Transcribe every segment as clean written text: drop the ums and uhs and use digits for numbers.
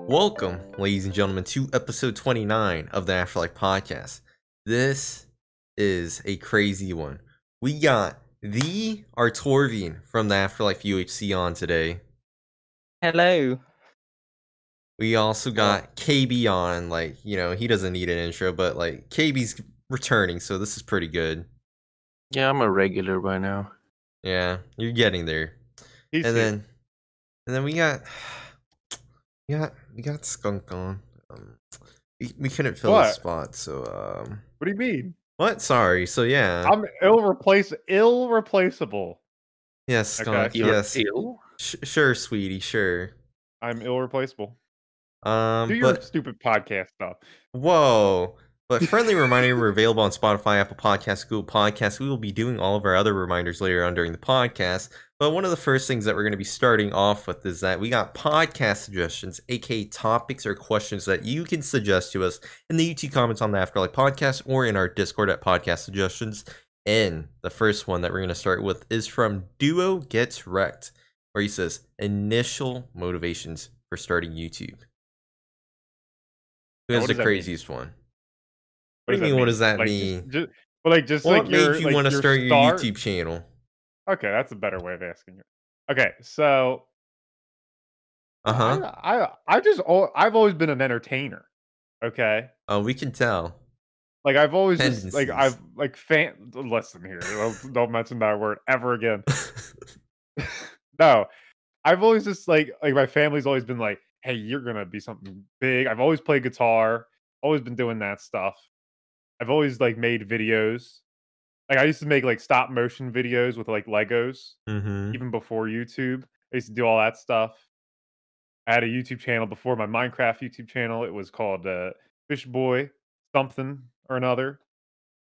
Welcome, ladies and gentlemen, to episode 29 of the AfterLife Podcast. This is a crazy one. We got the Artorvian from the AfterLife UHC on today. Hello. We also got KB on, he doesn't need an intro, but KB's returning, so this is pretty good. Yeah, I'm a regular by now. Yeah, you're getting there. And then we got Skunk on. We couldn't fill his spot, so What do you mean? What? Sorry. So yeah, I'm irreplaceable. Yes, Skunk. Okay. Yes. Ill? Sure, sweetie. Sure. I'm irreplaceable. Do your stupid podcast stuff. Whoa. But friendly reminder, we're available on Spotify, Apple Podcasts, Google Podcasts. We will be doing all of our other reminders later on during the podcast. But one of the first things that we're going to be starting off with is that we got podcast suggestions, aka topics or questions that you can suggest to us in the YouTube comments on the AfterLife Podcast or in our Discord at Podcast Suggestions. And the first one that we're going to start with is from DuoGetsRekt, where he says, initial motivations for starting YouTube. Who has the craziest one? What do you mean? What does that mean? What made you want to start your YouTube channel? Okay, that's a better way of asking it. Okay, so I've always been an entertainer. Okay. Oh, we can tell. I've always listen here. Don't mention that word ever again. No, I've always just my family's always been like, hey, you're gonna be something big. I've always played guitar, always been doing that stuff. I've always made videos. I used to make stop motion videos with Legos, even before YouTube. I used to do all that stuff. I had a YouTube channel before my Minecraft YouTube channel. It was called Fish Boy something or another,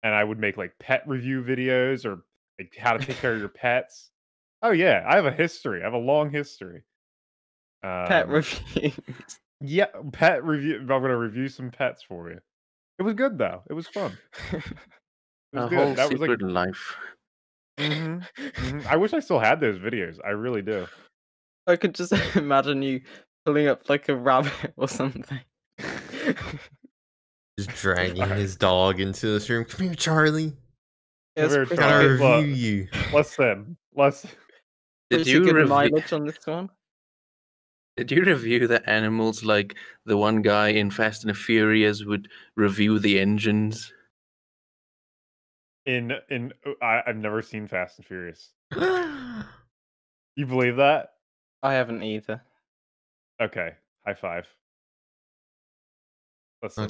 and I would make pet review videos or how to take care of your pets. Oh yeah, I have a history. I have a long history. Pet reviews. Yeah, pet review. I'm gonna review some pets for you. It was good though. It was fun. It was good. Whole That was secret life. I wish I still had those videos. I really do. I could just imagine you pulling up a rabbit or something. Just dragging his dog into this room. Come here, Charlie. Gotta review you. Listen. Did you review mileage on this one? Did you review the animals like the one guy in Fast and the Furious would review the engines? I've never seen Fast and Furious. You believe that? I haven't either. Okay, high five. Listen,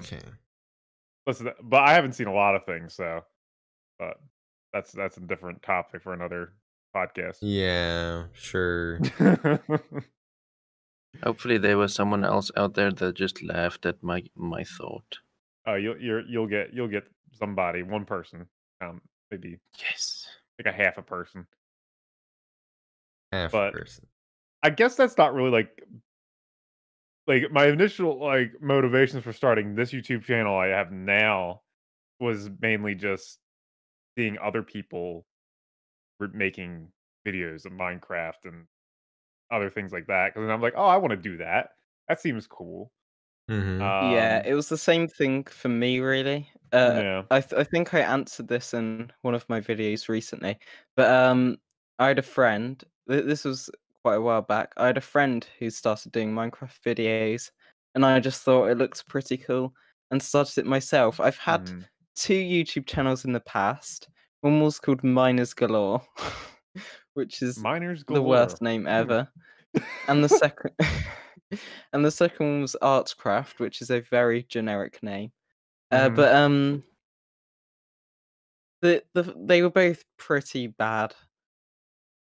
but I haven't seen a lot of things, so but that's a different topic for another podcast. Yeah, sure. Hopefully there was someone else out there that just laughed at my thought. Oh, you'll get somebody, one person, maybe yes, a half a person. Half a person. I guess that's not really my initial motivations for starting this YouTube channel I have now was mainly just seeing other people making videos of Minecraft and other things like that, because I'm like, oh, I want to do that. That seems cool. Yeah, it was the same thing for me, really. Yeah. I think I answered this in one of my videos recently, but I had a friend. This was quite a while back. I had a friend who started doing Minecraft videos, and I just thought it looks pretty cool and started it myself. I've had 2 YouTube channels in the past. One was called Miners Galore, which is the worst name ever. And the second one was Artcraft, which is a very generic name. But they were both pretty bad,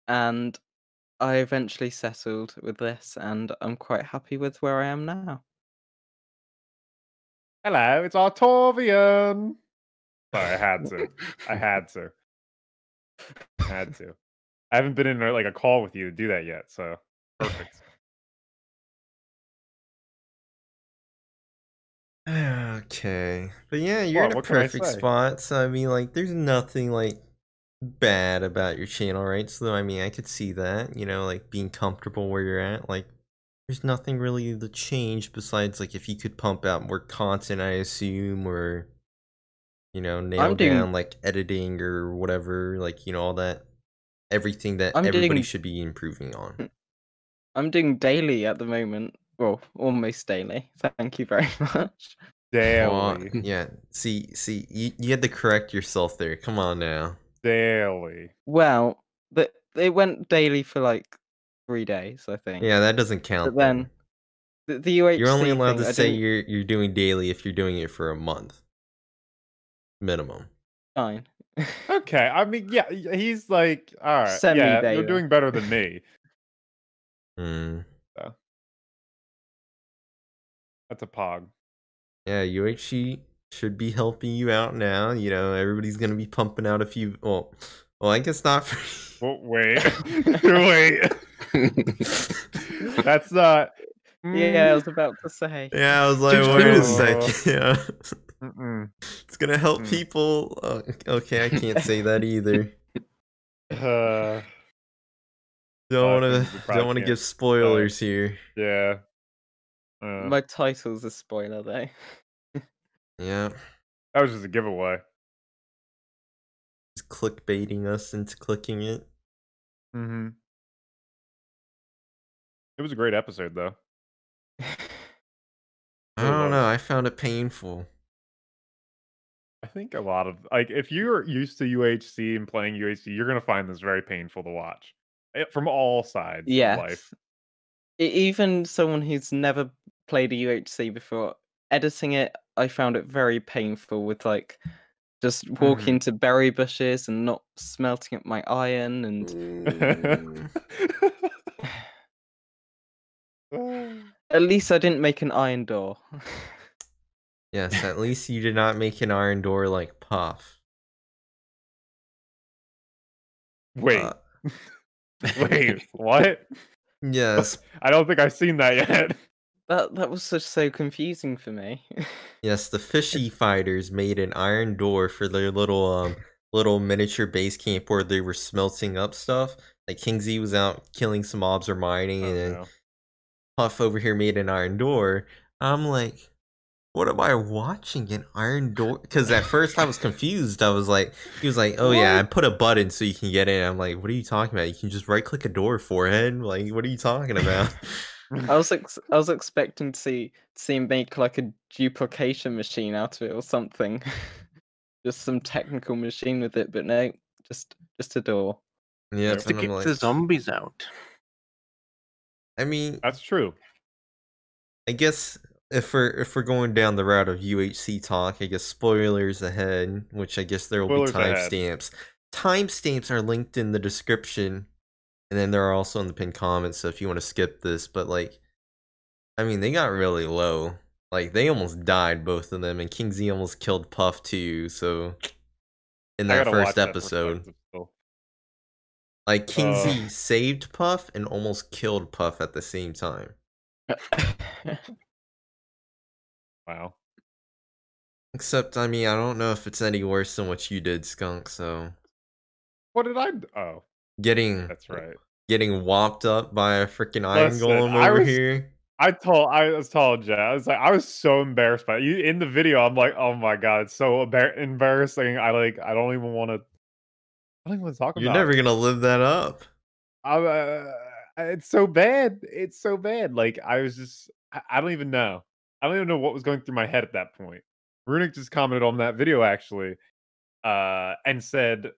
and I eventually settled with this, and I'm quite happy with where I am now. Hello, it's Artorvian. Sorry, I had to. I haven't been in a call with you to do that yet, so perfect. Okay, but yeah, you're in a perfect spot. So I mean, there's nothing bad about your channel, right? So I mean, I could see that, being comfortable where you're at. There's nothing really to change besides like if you could pump out more content, I assume, or nail I'm doing down like editing or whatever, like all that, everything that I'm everybody doing should be improving on. I'm doing daily at the moment. Well, almost daily. Thank you very much. Daily. Yeah. See, you had to correct yourself there. Come on now. Daily. Well, they went daily for like 3 days, I think. Yeah, that doesn't count. But then the UHC You're only allowed thing, to I say didn't... you're doing daily if you're doing it for a month minimum. Fine. Okay, I mean, yeah, he's like, all right, yeah, Semi-daily. you're doing better than me. Hmm. So. That's a pog. Yeah, UHC should be helping you out now. Everybody's gonna be pumping out a few. Well, I guess not. Well, wait, wait. That's not. Yeah, I was about to say. Yeah, I was like, Too wait a soon. second. Yeah. It's gonna help people. Okay, I can't say that either. Don't want to give spoilers here. Yeah. My title's a spoiler, though. Yeah. That was just a giveaway. It's clickbaiting us into clicking it. Mm-hmm. It was a great episode, though. I don't know. I found it painful. I think a lot of if you're used to UHC and playing UHC, you're gonna find this very painful to watch from all sides of life. Even someone who's never played a UHC before, editing it, I found it very painful with just walking to berry bushes and not smelting up my iron and at least I didn't make an iron door. Yes, at least you did not make an iron door like Puff. Wait. Wait, what? Yes. I don't think I've seen that yet. That was just so confusing for me. Yes, the fishy fighters made an iron door for their little miniature base camp where they were smelting up stuff. Like KingZee was out killing some mobs or mining, and then Puff over here made an iron door. I'm like, what am I watching? An iron door? Because at first I was confused. He was like, oh yeah, I put a button so you can get in. I'm like, what are you talking about? You can just right click a door, forehead? Like, what are you talking about? I was expecting to see him make like a duplication machine out of it or something. Just some technical machine with it, but no, just a door. Yeah, to keep the zombies out. I mean, that's true. I guess if we're going down the route of UHC talk, I guess spoilers ahead, which I guess there will be timestamps. Timestamps are linked in the description, and then they're also in the pinned comments. So if you want to skip this, but I mean, they got really low. Like they almost died, both of them, and KingZee almost killed Puff too. So in that first episode, like KingZee saved Puff and almost killed Puff at the same time. Wow. Except, I mean, I don't know if it's any worse than what you did, Skunk, so... What did I... Oh. That's right. Getting whopped up by a freaking iron golem over here. I told Jay, I was like, I was so embarrassed by it. In the video, I'm like, oh my god, it's so embarrassing. I don't even want to talk about it. You're never going to live that up. It's so bad. It's so bad. Like, I was just... I don't even know. I don't even know what was going through my head at that point. Runic just commented on that video, actually, and said,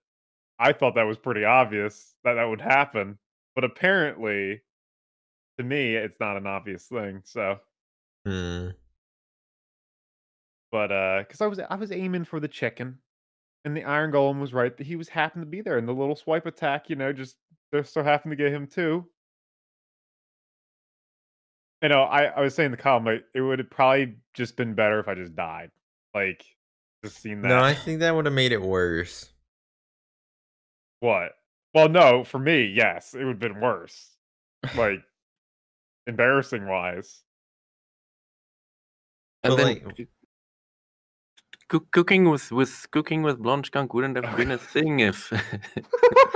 I thought that was pretty obvious that would happen. But apparently, to me, it's not an obvious thing, so... But, because I was aiming for the chicken, and the Iron Golem was right. He was happened to be there, and the little swipe attack, just so happened to get him, too. I was saying in the column, it would have probably just been better if I just died. Like, just seen that. No, I think that would have made it worse. What? Well, no, for me, yes, it would have been worse. Like, embarrassing-wise. And then cooking with Blondskunk wouldn't have been a thing if...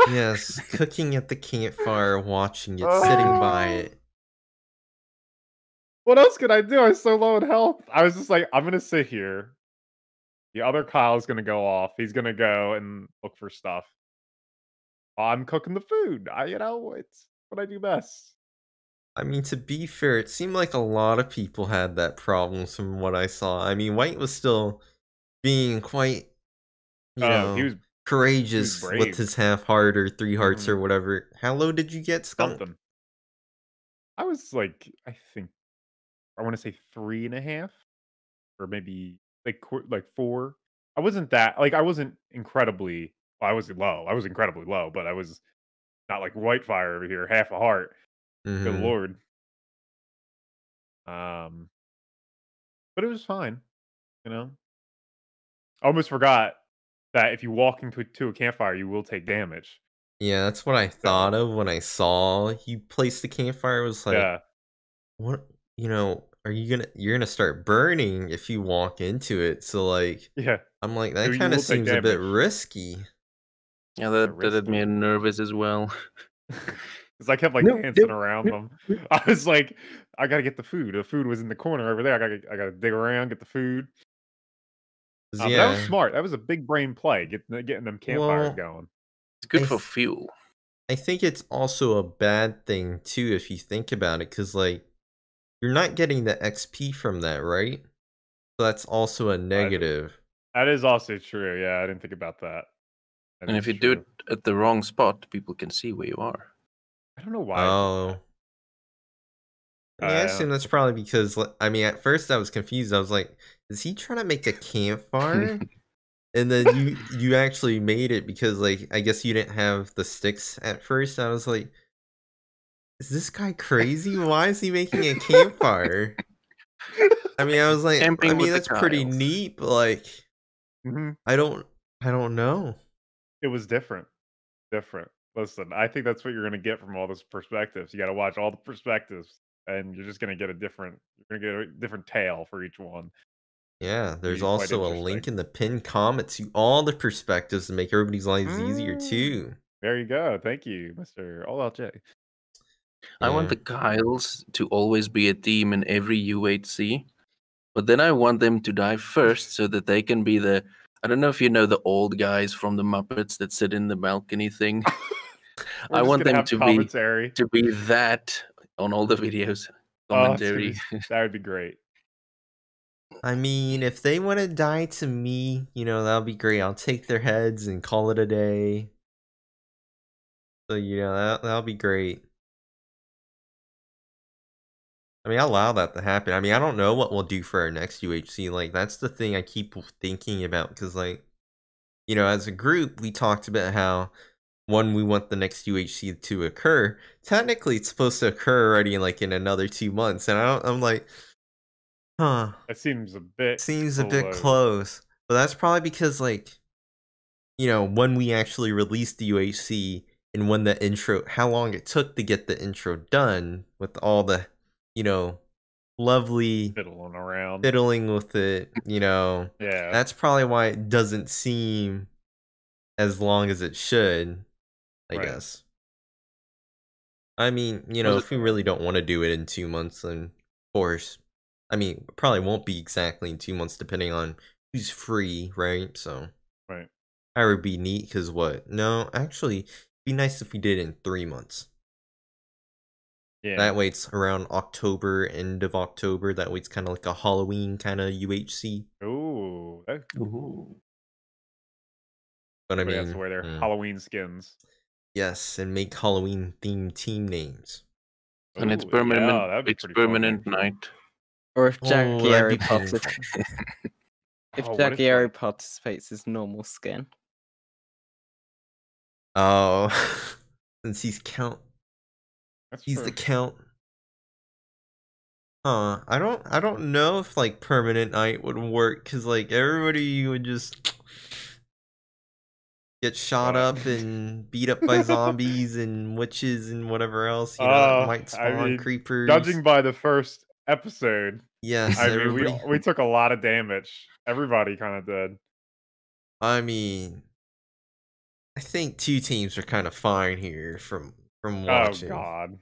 Yes, cooking at the campfire, watching it, sitting by it. What else could I do? I was so low in health. I was just like, I'm gonna sit here. The other Kyle's gonna go off. He's gonna go and look for stuff. I'm cooking the food. It's what I do best. I mean, to be fair, it seemed like a lot of people had that problem from what I saw. I mean, White was still being quite, He was courageous with brave. his half heart or 3 hearts or whatever. How low did you get, Skunk? Something. I was like, I think I want to say 3.5, or maybe like 4. I wasn't I wasn't incredibly. Well, I was low. I was incredibly low, but I was not like Whitefire over here, half a heart. Good lord. But it was fine. I almost forgot that if you walk into a campfire, you will take damage. Yeah, that's what I thought of when I saw you place the campfire. I was like, Yeah. what? You're gonna start burning if you walk into it. So like, Yeah. I'm like, So that you kind will of take seems a bit damage. risky. Yeah, that had me nervous as well. Because I kept like dancing around them. I was like, I gotta get the food. The food was in the corner over there. I gotta dig around, get the food. That was smart. That was a big brain play, getting them campfires going. It's good for fuel. I think it's also a bad thing too if you think about it, because like you're not getting the XP from that, right? So that's also a negative. That is also true. Yeah, I didn't think about that. And if you do it at the wrong spot, people can see where you are. I don't know why. Oh. Yeah, I assume that's probably because, I mean, at first I was confused. I was like, is he trying to make a campfire? And then you actually made it because, like, I guess you didn't have the sticks at first. I was like, is this guy crazy? Why is he making a campfire? I mean, I was like, Camping I mean, with the that's pretty Kyles. neat, but like, I don't know. It was different. Listen, I think that's what you're gonna get from all those perspectives. You got to watch all the perspectives, and you're just gonna get a different tale for each one. Yeah, there's Quite also a interesting. link in the pinned comment to all the perspectives to make everybody's lives easier too. There you go. Thank you, Mr. AllOutJay. I want the Kyles to always be a team in every UHC, but then I want them to die first so that they can be the. I don't know if you know the old guys from the Muppets that sit in the balcony thing. I want them to be that on all the videos. Commentary. That would be great. I mean, if they want to die to me, that'll be great. I'll take their heads and call it a day. So, that'll be great. I mean, I'll allow that to happen. I mean, I don't know what we'll do for our next UHC. Like, that's the thing I keep thinking about. Because, like, as a group, we talked about how, one, we want the next UHC to occur. Technically, it's supposed to occur already in another 2 months. And I'm like, huh. That seems a bit close. But that's probably because, like, when we actually released the UHC and when the intro, how long it took to get the intro done with all the, lovely fiddling with it, Yeah. That's probably why it doesn't seem as long as it should, I guess. I mean, if we really don't want to do it in 2 months, then of course. I mean, it probably won't be exactly in 2 months depending on who's free, right? So, right. That would be neat because what? No, actually, it'd be nice if we did it in 3 months. Yeah. That way it's around October, end of October. That way it's kind of like a Halloween kind of UHC. Ooh. But I mean, has to wear their Halloween skins. Yes, and make Halloween themed team names. And it's permanent. Yeah, it's permanent night. Or if Jackie participates as normal skin. Oh, since he's count. He's true. the count. Huh. I don't know if like permanent night would work because like everybody would just get shot up and beat up by zombies and witches and whatever else, might spawn creepers. Judging by the first episode, yes, I mean, we took a lot of damage. Everybody kind of did. I mean, I think 2 teams are kind of fine here from watching. Oh God.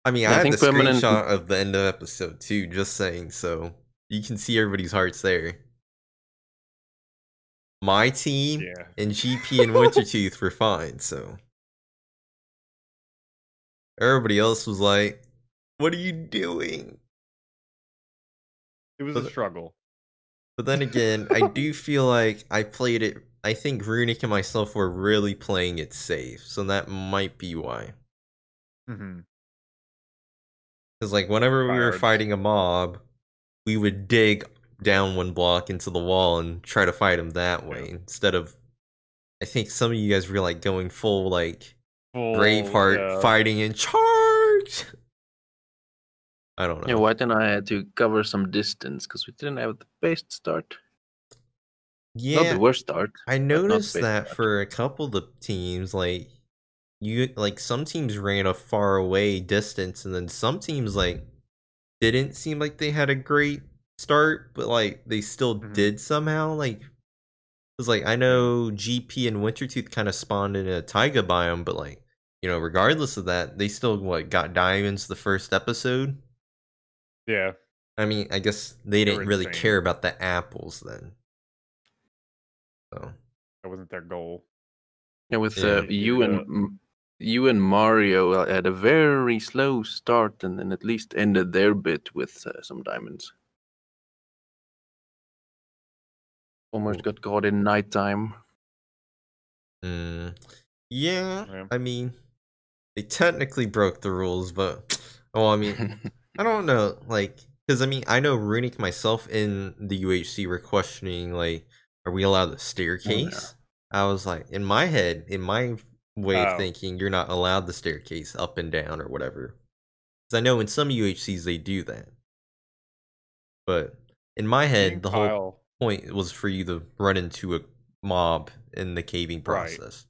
I mean, Yeah, I I had think the permanent- screenshot of the end of episode 2, just saying, so you can see everybody's hearts there. My team Yeah. and GP and Wintertooth were fine, so everybody else was like, "What are you doing?" It was But- a struggle. But then again, I do feel like I played it. I think Runic and myself were really playing it safe, so that might be why. Mhm. Because like whenever we were Fired. fighting a mob, we would dig down one block into the wall and try to fight him that way instead of. I think some of you guys were like going full like Full, Braveheart fighting in charge. I don't know. Yeah, White and I had to cover some distance because we didn't have the best start. Not Yeah, the worst start. I not noticed best that start. for a couple of the teams, like some teams ran a far away distance, and then some teams like didn't seem like they had a great start, but like they still did somehow. Like, cause like I know GP and Wintertooth kind of spawned in a taiga biome, but like regardless of that, they still got diamonds the first episode. Yeah. I mean, I guess they They were didn't really insane. care about the apples then. So That wasn't their goal. Yeah, with Yeah. you and Mario had a very slow start, and then at least ended their bit with some diamonds. Almost got caught in nighttime. yeah, Yeah. I mean, they technically broke the rules, but I mean, I don't know, like, because I mean, I know Runic myself in the UHC were questioning, like, are we allowed the staircase? I was like, in my head, in my way of thinking, you're not allowed the staircase up and down or whatever. Because I know in some UHCs they do that, but in my head, the whole point was for you to run into a mob in the caving process.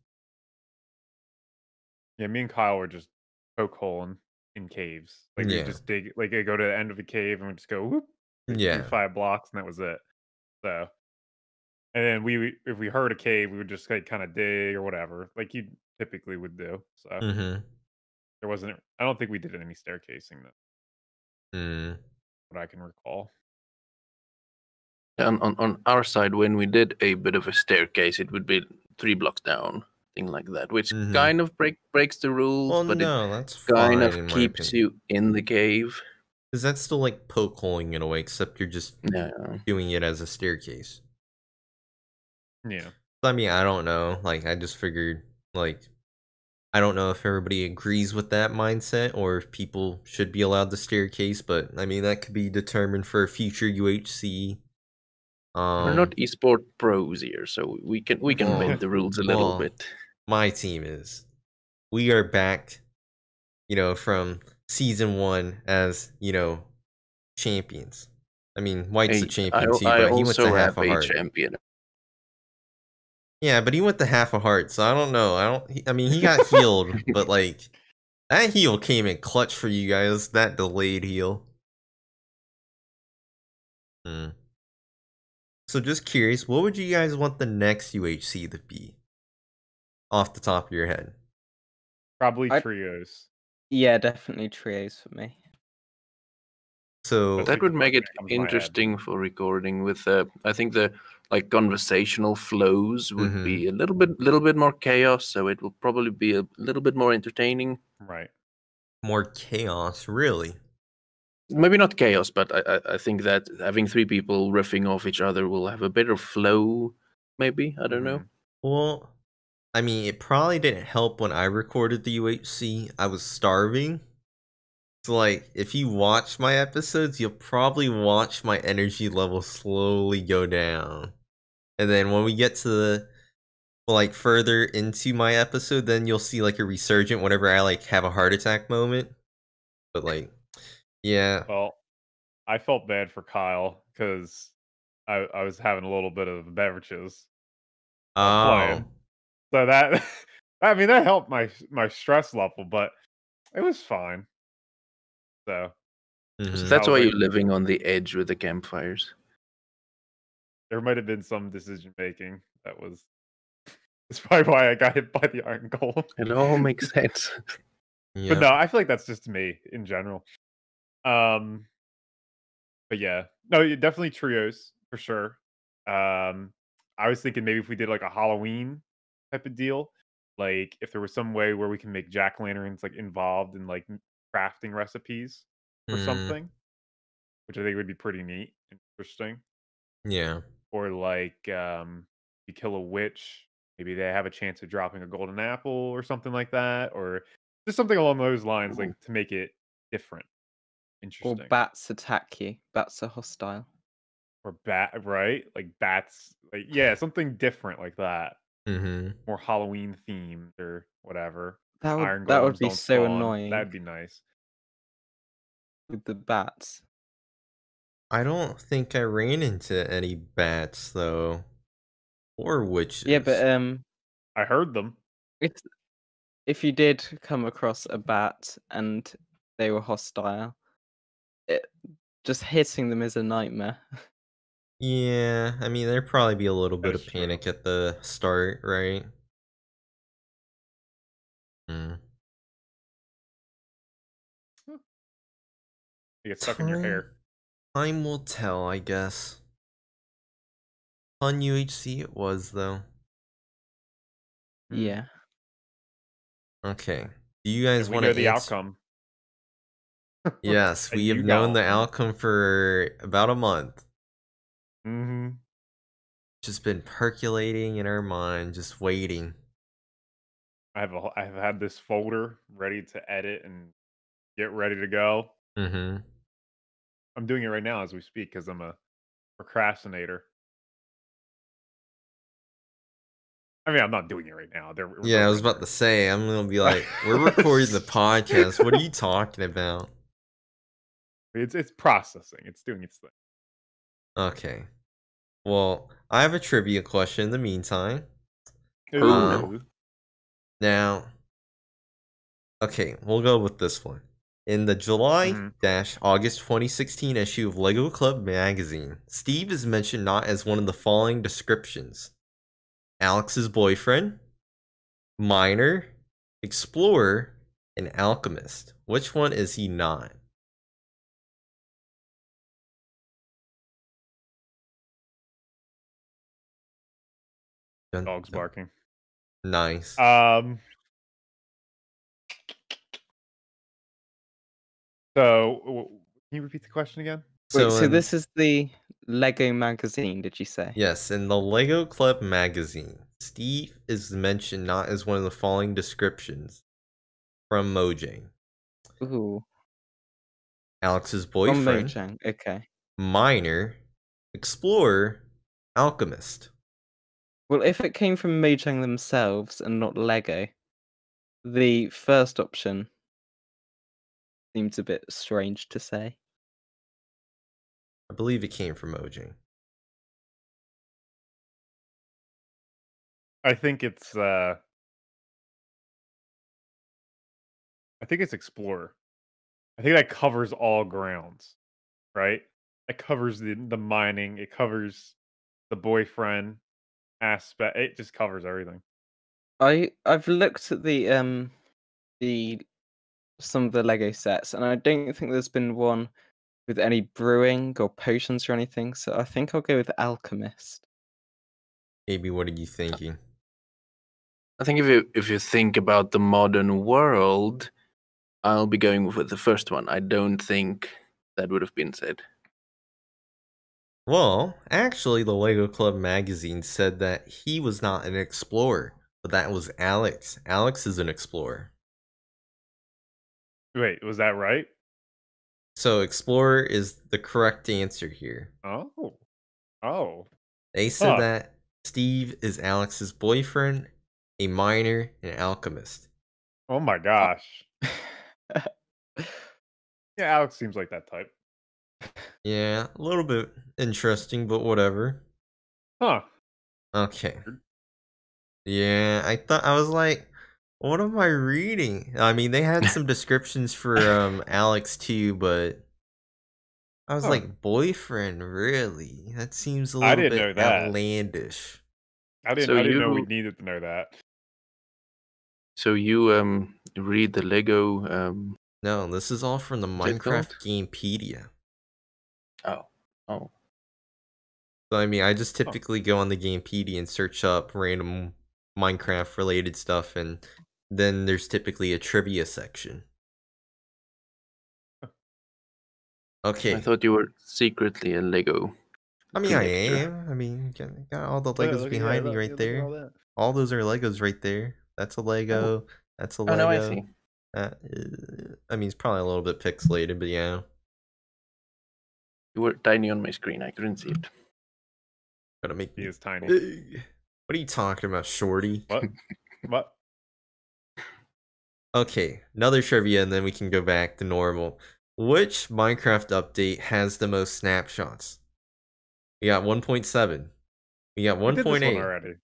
Yeah, me and Kyle were just poke holing in caves. Like we just dig, like I go to the end of a cave and we just go whoop, do 5 blocks, and that was it. So, and then if we heard a cave, we would just like kind of dig or whatever, like you typically would do. So there wasn't. I don't think we did any staircasing though. What I can recall. On our side, when we did a bit of a staircase, it would be 3 blocks down, thing like that, which kind of breaks the rules, Well, but no, it that's kind fine, of in my keeps opinion. you in the cave. Because that's still like poke holing in a way, except you're just doing it as a staircase. Yeah. I mean, I don't know. Like, I just figured, like, I don't know if everybody agrees with that mindset or if people should be allowed the staircase, but I mean, that could be determined for a future UHC. We're not esport pros here, so we can bend the rules a little bit. My team is. We are back, from season 1 as, champions. I mean, White's a champion too, but he went to half a heart. Champion. Yeah, but he went to half a heart, so I don't know. I mean, he got healed, but like that heal came in clutch for you guys. That delayed heal. So just curious, what would you guys want the next UHC to be? Off the top of your head. Probably trios. Yeah, definitely trios for me. So that would make it interesting for recording. With I think the conversational flows would be a little bit more chaos, so it will probably be a little bit more entertaining. Right. More chaos, really? Maybe not chaos, but I think that having 3 people riffing off each other will have a better flow. Maybe, I don't know. Well, I mean, it probably didn't help when I recorded the UHC. I was starving. So, like, if you watch my episodes, you'll probably watch my energy level slowly go down. And then when we get to the, further into my episode, then you'll see, like, a resurgent whenever I, have a heart attack moment. But, yeah. Well, I felt bad for Kyle because I was having a little bit of beverages while playing. So that, I mean, that helped my stress level, but it was fine. So that's why you're living on the edge with the campfires. There might have been some decision making that was. That's probably why I got hit by the iron golem. It all makes sense. But no, I feel like that's just me in general. But yeah, no, definitely trios for sure. I was thinking maybe if we did like a Halloween type of deal, like if there was some way where we can make jack-o'-lanterns like involved in like crafting recipes or something, which I think would be pretty neat, interesting. Yeah. Or like you kill a witch, maybe they have a chance of dropping a golden apple or something like that, or just something along those lines, like to make it different, Or interesting. bats attack you. Bats are hostile. Or right? Like bats, like yeah, something different like that. More Halloween themed or whatever. Iron That would golems be don't so spawn. annoying That'd be nice. with the bats. I don't think I ran into any bats though, or witches. Yeah, but I heard them. if you did come across a bat and they were hostile, just hitting them is a nightmare. Yeah, I mean there'd probably be a little bit That of is panic true. at the start, right? You get stuck in your hair. Time will tell, I guess. Fun UHC it was though. Yeah. Okay. Do you guys And we want know to the answer? outcome. Yes, And we have you known the don't. outcome for about a month. Mm-hmm. Just been percolating in our mind, just waiting. I have had this folder ready to edit and get ready to go. Mm-hmm. I'm doing it right now as we speak because I'm a procrastinator. I mean, I'm not doing it right now. We're Yeah, I was over about to say, I'm gonna be like, we're recording the there. podcast. What are you talking about? It's processing. It's doing its thing. Okay. Well, I have a trivia question in the meantime. Ooh. Now, okay, we'll go with this one. In the July-August 2016 issue of Lego Club magazine, Steve is mentioned not as one of the following descriptions: Alex's boyfriend, miner, explorer, and alchemist. Which one is he not? Dog's barking. Nice. So, can you repeat the question again? Wait, so this is the Lego magazine, did you say? Yes, in the Lego Club magazine, Steve is mentioned not as one of the following descriptions from Mojang: Ooh. Alex's From boyfriend, Mojang, okay. miner, explorer, alchemist. Well, if it came from Mojang themselves and not Lego, the first option seems a bit strange to say. I believe it came from Mojang. I think it's explorer. I think that covers all grounds, right? It covers the mining, it covers the boyfriend aspect. It just covers everything. I've looked at the some of the Lego sets, and I don't think there's been one with any brewing or potions or anything, so I think I'll go with alchemist. Maybe, what are you thinking? I think if you think about the modern world, I'll be going with the first one. I don't think that would have been said. Well, actually, the Lego Club magazine said that he was not an explorer, but that was Alex. Alex is an explorer. Wait, was that right? So explorer is the correct answer here. Oh. They said that Steve is Alex's boyfriend, a miner, and alchemist. Oh my gosh. Yeah, Alex seems like that type. Yeah, a little bit interesting, but whatever. Huh. Okay. Yeah, I was like, what am I reading? I mean, they had some descriptions for Alex too, but I was like, boyfriend, really? That seems a little bit outlandish. I didn't know we needed to know that. So you read the Lego No, this is all from the What's it called? Minecraft Gamepedia. Oh. So I mean, I just typically go on the Gamepedia and search up random Minecraft related stuff, and then there's typically a trivia section. Okay. I thought you were secretly a Lego. I mean, I collector. am. I mean, got all the Look at- Legos look at- behind yeah, me right look at all there. that. All those are Legos right there. That's a Lego. That's a Oh Lego. no, I see. I mean, it's probably a little bit pixelated, but yeah. You were tiny on my screen. I couldn't see it. Gotta make He me is tiny. big. What are you talking about, Shorty? What? What? Okay, another trivia, and then we can go back to normal. Which Minecraft update has the most snapshots? We got 1.7. We got We did this one 1.8. already.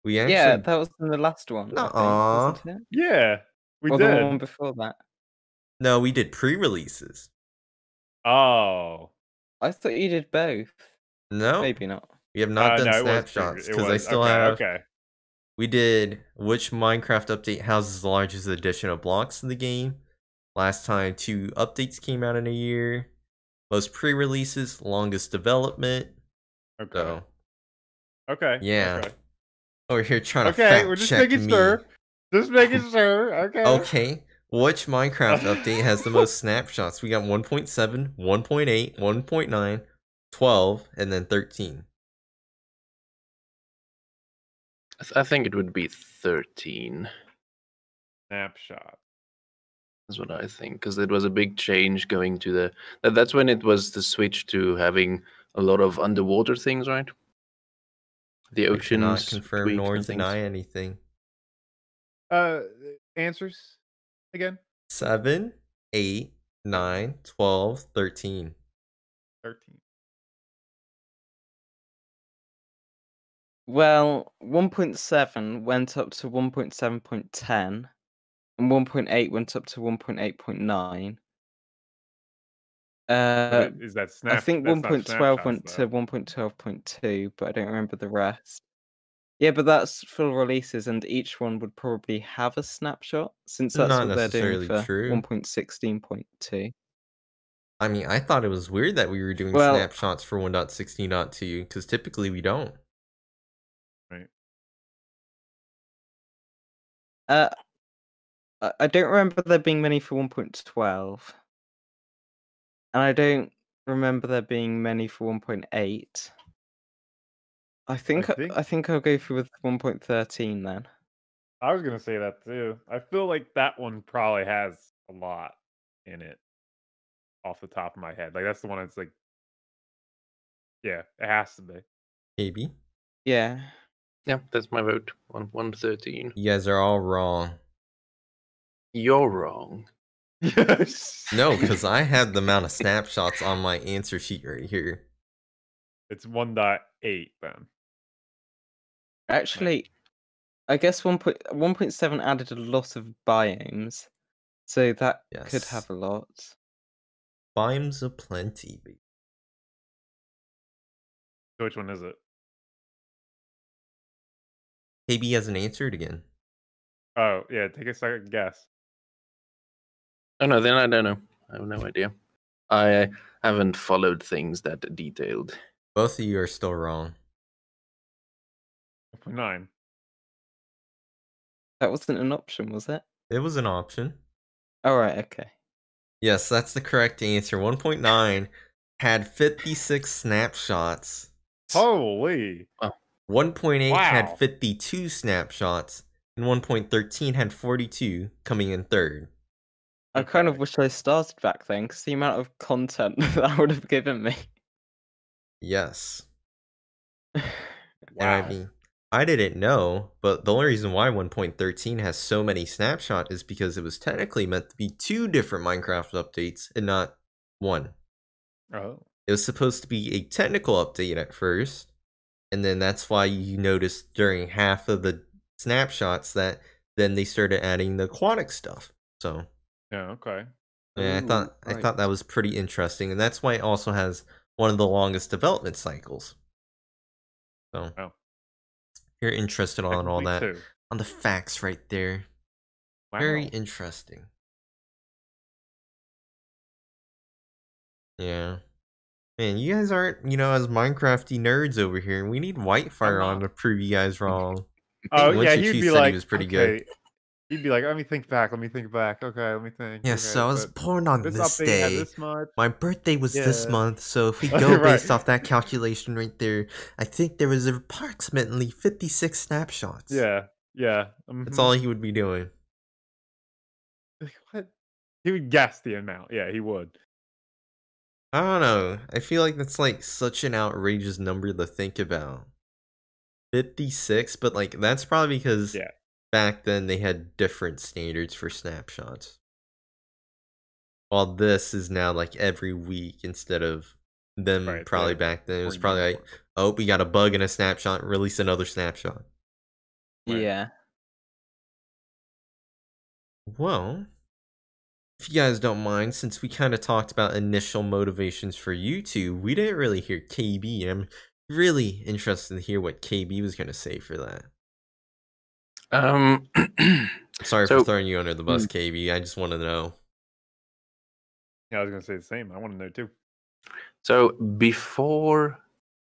We actually. Yeah, that was in the last one. I think, Nuh-uh. wasn't it? Yeah, we Or did. the one before that. No, we did pre-releases. Oh. I thought you did both. No, Maybe not. we have not done no, it was snapshots it because I was- still okay, have. Okay. We did which Minecraft update houses the largest addition of blocks in the game. Last time 2 updates came out in a year. Most pre-releases, longest development. Okay. So Okay. yeah. Okay. over here trying to Okay, fact we're just check making me. sure. Just making sure. Okay. Okay. Which Minecraft update has the most snapshots? We got 1.7, 1.8, 1.9, 12, and then 13. I think it would be 13. Snapshot. That's what I think, because it was a big change going to the. That's when it was the switch to having a lot of underwater things, right? The I cannot oceans. confirm tweaks nor and things. deny anything. Answers again? 7, 8, 9, 12, 13. 13. Well, 1.7 went up to 1.7.10, and 1.8 went up to 1.8.9. Is that snap? I think that's not 1.12 went snapshots, to though. 1.12.2, but I don't remember the rest. Yeah, but that's full releases, and each one would probably have a snapshot, since that's Not what they're doing necessarily for true. 1.16.2. I mean, I thought it was weird that we were doing Well- snapshots for 1.16.2 because typically we don't. Right. I don't remember there being many for 1.12, and I don't remember there being many for 1.8. I think I'll go for with 1.13 then. I was gonna say that too. I feel like that one probably has a lot in it, off the top of my head. Like that's the one that's like, yeah, it has to be. Maybe. Yeah. Yeah, that's my vote. 113. You guys are all wrong. You're wrong. Yes. No, because I have the amount of snapshots on my answer sheet right here. It's 1.8 then. Actually, I guess 1.7 added a lot of biomes, so that could Yes. have a lot. Biomes aplenty, baby. So which one is it? KB hasn't answered again. Oh yeah, take a second guess. Oh no, then I don't know. I have no idea. I haven't followed things that detailed. Both of you are still wrong. 1.9. That wasn't an option, was it? It was an option. Alright, okay. Yes, that's the correct answer. 1.9 had 56 snapshots. Holy. 1.8 Wow. had 52 snapshots. And 1.13 had 42, coming in third. I kind of Okay. wish I started back then, because the amount of content that would have given me. Yes. Wow. And I mean, I didn't know, but the only reason why 1.13 has so many snapshots is because it was technically meant to be 2 different Minecraft updates and not 1. Oh. It was supposed to be a technical update at first, and then that's why you noticed during half of the snapshots that then they started adding the aquatic stuff. So Yeah. Okay. yeah, Ooh, I thought that was pretty interesting, and that's why it also has one of the longest development cycles. So Oh. if you're interested on all Technically that, two. on the facts right there. Very Wow. interesting. Yeah. Man, you guys aren't, as Minecrafty nerds over here. We need Whitefire on not. to prove you guys wrong. I Oh think yeah, Winter he'd Chief be said he like, was pretty good. okay. He'd be like, let me think back. Let me think back. Okay, let me think. Yeah, Okay, so I was but born on this this update had day. this much. My birthday was this Yeah. month, so if we go Right. based off that calculation right there, I think there was approximately 56 snapshots. Yeah. Yeah. That's all he would be doing. Like, what? He would guess the amount. Yeah, he would. I don't know. I feel like that's like such an outrageous number to think about. 56, but like that's probably because Yeah. back then they had different standards for snapshots. While this is now like every week instead of them Right, probably the back then. It was 40 probably like, more. oh, we got a bug in a snapshot, release another snapshot. Right. Yeah. Well, if you guys don't mind, since we kind of talked about initial motivations for YouTube, we didn't really hear KB. I'm really interested to hear what KB was going to say for that. Sorry for throwing you under the bus, KB. I just want to know. Yeah, I was gonna say the same. I want to know too. So before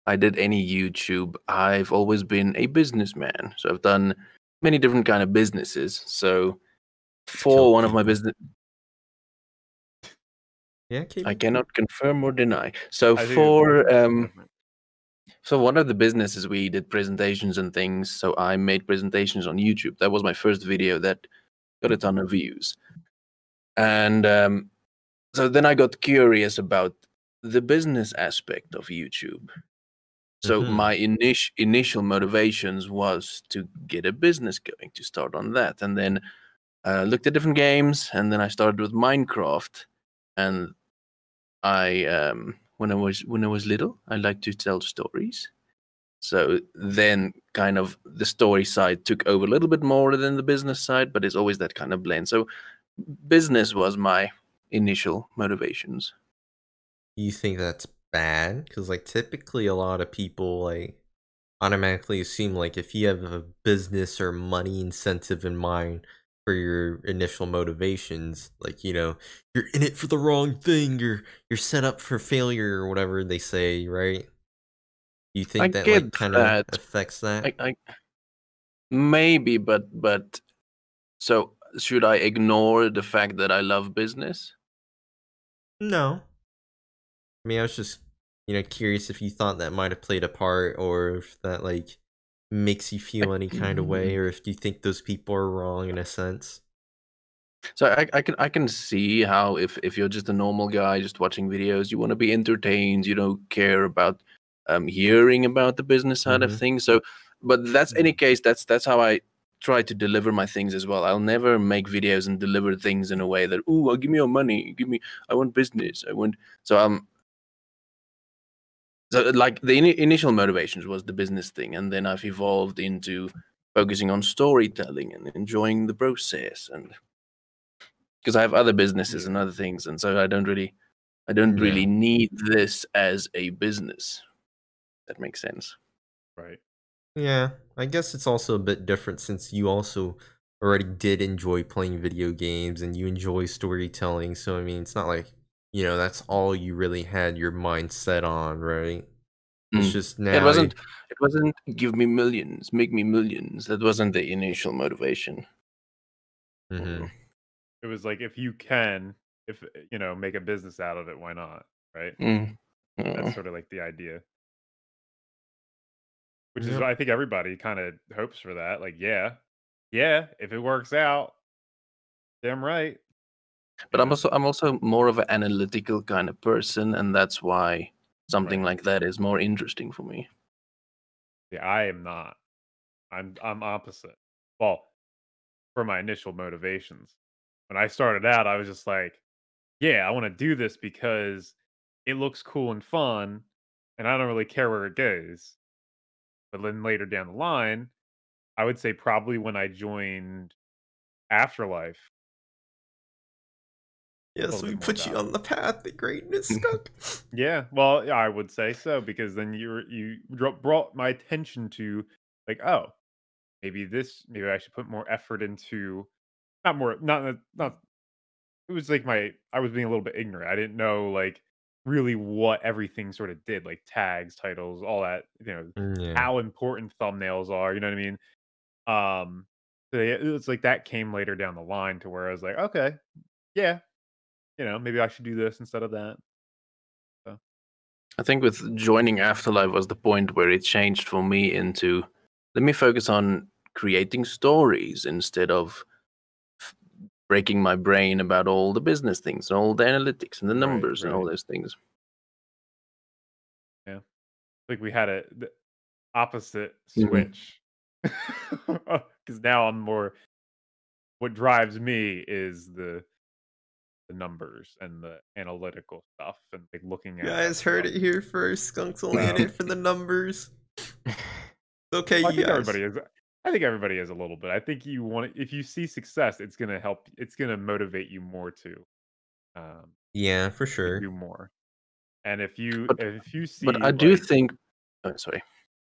I did any YouTube, I've always been a businessman. So I've done many different kind of businesses. So for one of my business, Yeah, KB. I cannot confirm or deny. So I think for so one of the businesses, we did presentations and things. So I made presentations on YouTube. That was my first video that got a ton of views. And so then I got curious about the business aspect of YouTube. So my initial motivations was to get a business going, to start on that, and then looked at different games, and then I started with Minecraft. And I when I was little, I liked to tell stories. So then kind of the story side took over a little bit more than the business side, but it's always that kind of blend. So business was my initial motivations. You think that's bad? Because like typically a lot of people like automatically assume like if you have a business or money incentive in mind for your initial motivations, like you're in it for the wrong thing, you're set up for failure or whatever they say, right? You think that like kind of affects that? I maybe, but so should I ignore the fact that I love business? No. I mean, I was just curious if you thought that might have played a part, or if that like makes you feel any kind of way, or if you think those people are wrong in a sense. So I can see how if you're just a normal guy just watching videos, you want to be entertained, you don't care about hearing about the business side of things. So, but that's any case, that's how I try to deliver my things as well. I'll never make videos and deliver things in a way that, oh, give me your money, I want business, So like the initial motivations was the business thing, and then I've evolved into focusing on storytelling and enjoying the process, and because I have other businesses and other things, and so I don't really need this as a business. That makes sense. Right. Yeah, I guess it's also a bit different since you also already did enjoy playing video games and you enjoy storytelling. So I mean, it's not like that's all you really had your mind set on, right? It's just now. It wasn't give me millions, make me millions. That wasn't the initial motivation. It was like, if you can, make a business out of it, why not? Right. That's sort of like the idea. Which is, I think everybody kind of hopes for that. Like, yeah, if it works out, damn right. But I'm also more of an analytical kind of person, and that's why something like that is more interesting for me. Yeah, I am not. I'm opposite. Well, for my initial motivations, when I started out, I was just like, yeah, I want to do this because it looks cool and fun, and I don't really care where it goes. But then later down the line, I would say probably when I joined AfterLife. Yes, we put you on the path to greatness, Skunk. Yeah, well, I would say so, because then you brought my attention to like, oh, maybe I should put more effort into not. It was like I was being a little bit ignorant. I didn't know like really what everything sort of did, like tags, titles, all that. Yeah. How important thumbnails are. You know what I mean? So it's like that came later down the line to where I was like, okay, yeah, maybe I should do this instead of that. So. I think with joining AfterLife was the point where it changed for me into let me focus on creating stories instead of breaking my brain about all the business things and all the analytics and the numbers and all those things. Yeah, like we had the opposite switch because now I'm more. What drives me is the numbers and the analytical stuff and like looking at. You guys heard it here first. Skunk's only in it for the numbers. Okay, well, you guys. I think everybody is a little bit. I think if you see success, it's gonna help. It's gonna motivate you more to. Yeah, for sure. Do more. And if you see, but I do think. Oh, sorry.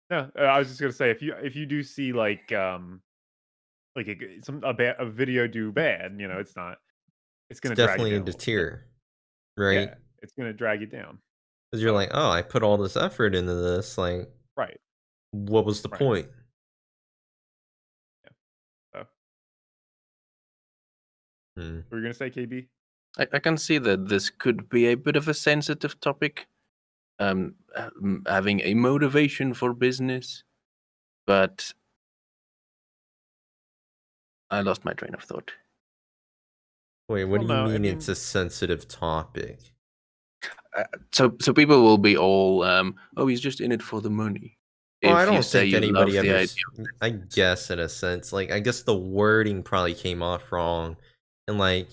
No, I was just gonna say if you do see like a video do bad, it's not. It's gonna definitely drag a deter, right? Yeah, it's gonna drag you down. Because you're like, oh, I put all this effort into this. Like, right. What was the point? Yeah. What were you gonna say, KB? I can see that this could be a bit of a sensitive topic. Having a motivation for business, but I lost my train of thought. Wait, what do you mean it's a sensitive topic? So people will be all, oh, he's just in it for the money. Well, I don't think anybody ever. I guess in a sense, like I guess the wording probably came off wrong, and like.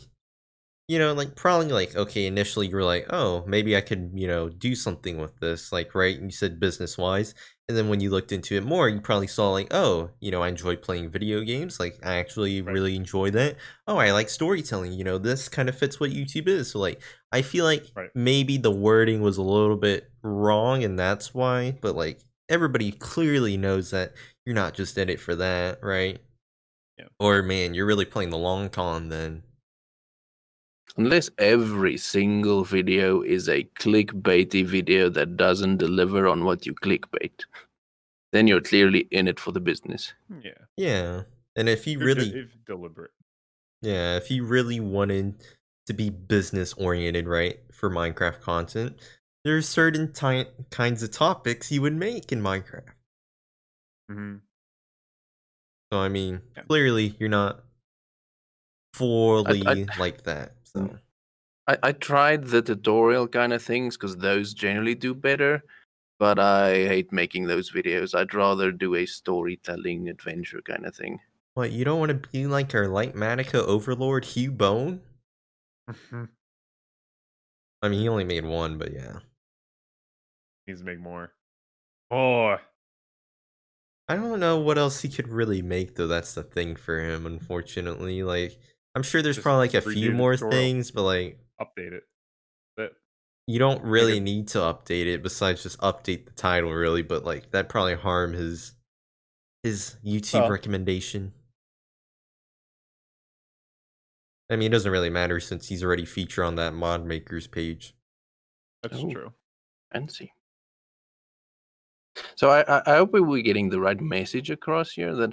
Like probably like, okay, initially you were like, oh, maybe I could, do something with this, like, right? You said business wise. And then when you looked into it more, you probably saw like, oh, I enjoy playing video games. Like I actually really enjoy that. Oh, I like storytelling. This kind of fits what YouTube is. So like, I feel like maybe the wording was a little bit wrong and that's why, but like everybody clearly knows that you're not just in it for that, right? Yeah. Or man, you're really playing the long con then. Unless every single video is a clickbaity video that doesn't deliver on what you clickbait, then you're clearly in it for the business. Yeah. Yeah. And if you if deliberate. Yeah, if you really wanted to be business oriented, right, for Minecraft content, there's certain kinds of topics you would make in Minecraft. Mm-hmm. So I mean, clearly you're not fully like that. So I tried the tutorial kind of things because those generally do better, but I hate making those videos. I'd rather do a storytelling adventure kind of thing. What, you don't want to be like our Lightmatica overlord Hugh Bone? I mean, he only made one, but yeah. Needs to make more. Oh, I don't know what else he could really make though. That's the thing for him, unfortunately. Like, I'm sure there's probably like a few more things, but like update it. But you don't really need to update it besides just update the title, really. But like that probably harm his YouTube recommendation. I mean, it doesn't really matter since he's already featured on that mod makers page. That's true. Fancy. So I hope we're getting the right message across here that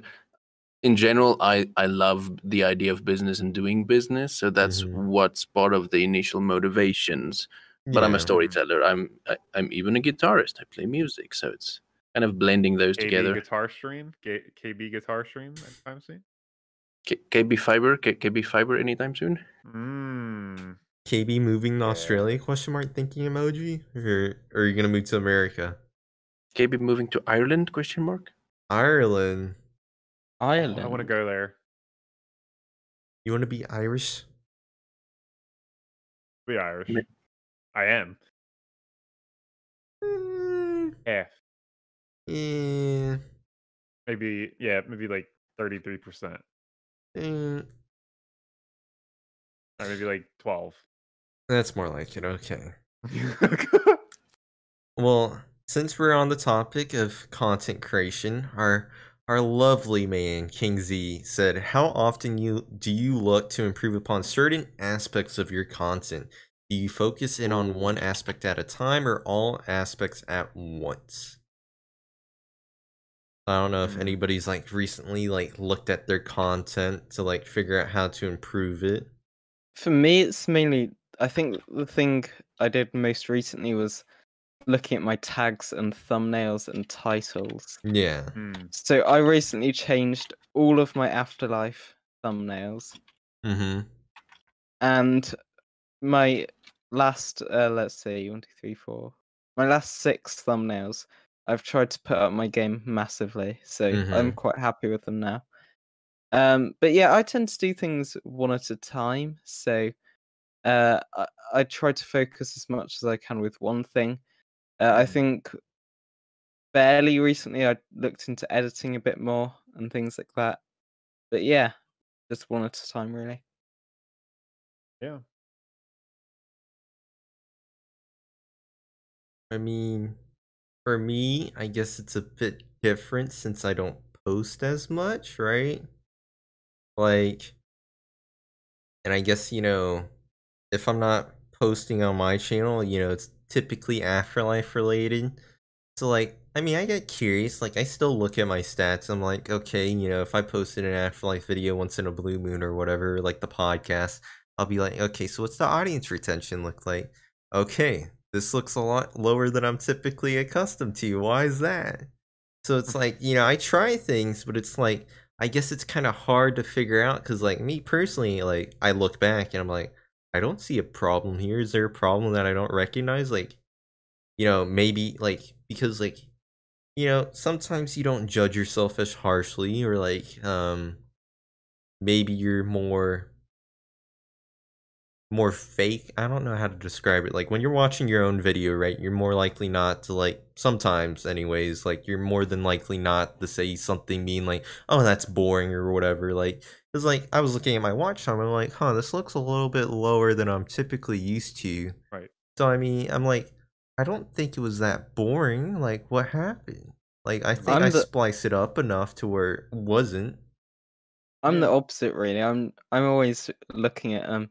in general, I love the idea of business and doing business. So that's what's part of the initial motivations. But I'm a storyteller. I'm even a guitarist. I play music. So it's kind of blending those together. KB guitar stream anytime soon? KB Fiber anytime soon? KB moving to Australia? Question mark thinking emoji? Or are you gonna move to America? KB moving to Ireland? Question mark. Ireland. I want to go there. You want to be Irish? Be Irish. I am. Half. Yeah. Maybe like 33%. Or maybe like 12. That's more like it. Okay. Well, since we're on the topic of content creation, our our lovely man KingZee said, "How often do you look to improve upon certain aspects of your content? Do you focus in on one aspect at a time or all aspects at once?" I don't know if anybody's like recently like looked at their content to like figure out how to improve it. For me, it's mainly, I think the thing I did most recently was looking at my tags and thumbnails and titles. Yeah. So I recently changed all of my AfterLife thumbnails. And my last, let's see, 1, 2, 3, 4. My last 6 thumbnails, I've tried to put up my game massively, so I'm quite happy with them now. But yeah, I tend to do things one at a time. So I try to focus as much as I can with one thing. I think fairly recently I looked into editing a bit more and things like that. But yeah, just one at a time, really. Yeah. I mean, for me, I guess it's a bit different since I don't post as much, right? Like, and I guess, you know, if I'm not posting on my channel, you know, it's typically AfterLife related. So, like, I mean, I get curious. Like, I still look at my stats. I'm like, okay, you know, if I posted an AfterLife video once in a blue moon or whatever, like the podcast, I'll be like, okay, so what's the audience retention look like? Okay, this looks a lot lower than I'm typically accustomed to. Why is that? So it's like, you know, I try things, but it's like, I guess it's kind of hard to figure out because, like, me personally, like, I look back and I'm like, I don't see a problem here. Is there a problem that I don't recognize? Like, you know, maybe, like, because, like, you know, sometimes you don't judge yourself as harshly, or, like, maybe you're more fake. I don't know how to describe it. Like, when you're watching your own video, right, you're more likely not to, like, sometimes anyways, like, you're more than likely not to say something mean like, oh, that's boring or whatever. Like, because, like, I was looking at my watch time, I'm like, huh, this looks a little bit lower than I'm typically used to. Right. So I mean, I'm like, I don't think it was that boring. Like, what happened? Like, I think I spliced it up enough to where it wasn't. I'm the opposite, really. I'm always looking at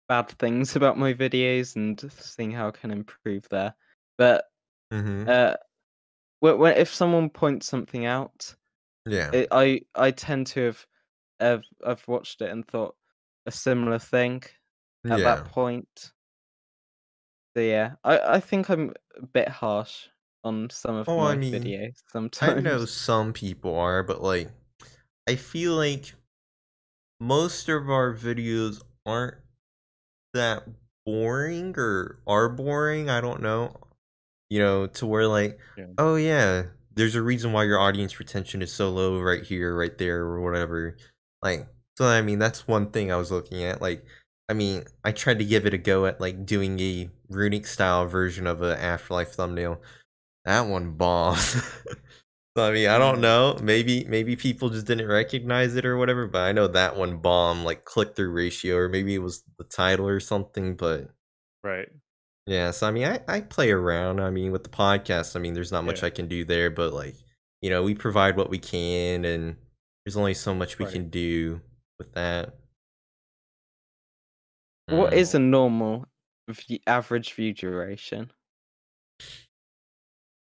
bad things about my videos and seeing how I can improve there. But when if someone points something out, Yeah. I tend to have I've watched it and thought a similar thing at that point. So yeah, I think I'm a bit harsh on some of my videos sometimes. I know some people are, but, like, I feel like most of our videos aren't that boring, or are boring, I don't know. You know, to where, like, oh yeah, there's a reason why your audience retention is so low right here, right there, or whatever. Like, so I mean, that's one thing I was looking at. Like, I mean, I tried to give it a go at, like, doing a runic style version of an AfterLife thumbnail. That one bombed. So, I mean, I don't know. Maybe people just didn't recognize it or whatever, but I know that one bombed, like, click-through ratio, or maybe it was the title or something, but Right. yeah, so I mean, I play around. I mean, with the podcast, I mean, there's not much I can do there, but, like, you know, we provide what we can, and there's only so much we can do with that. What is a normal average view duration?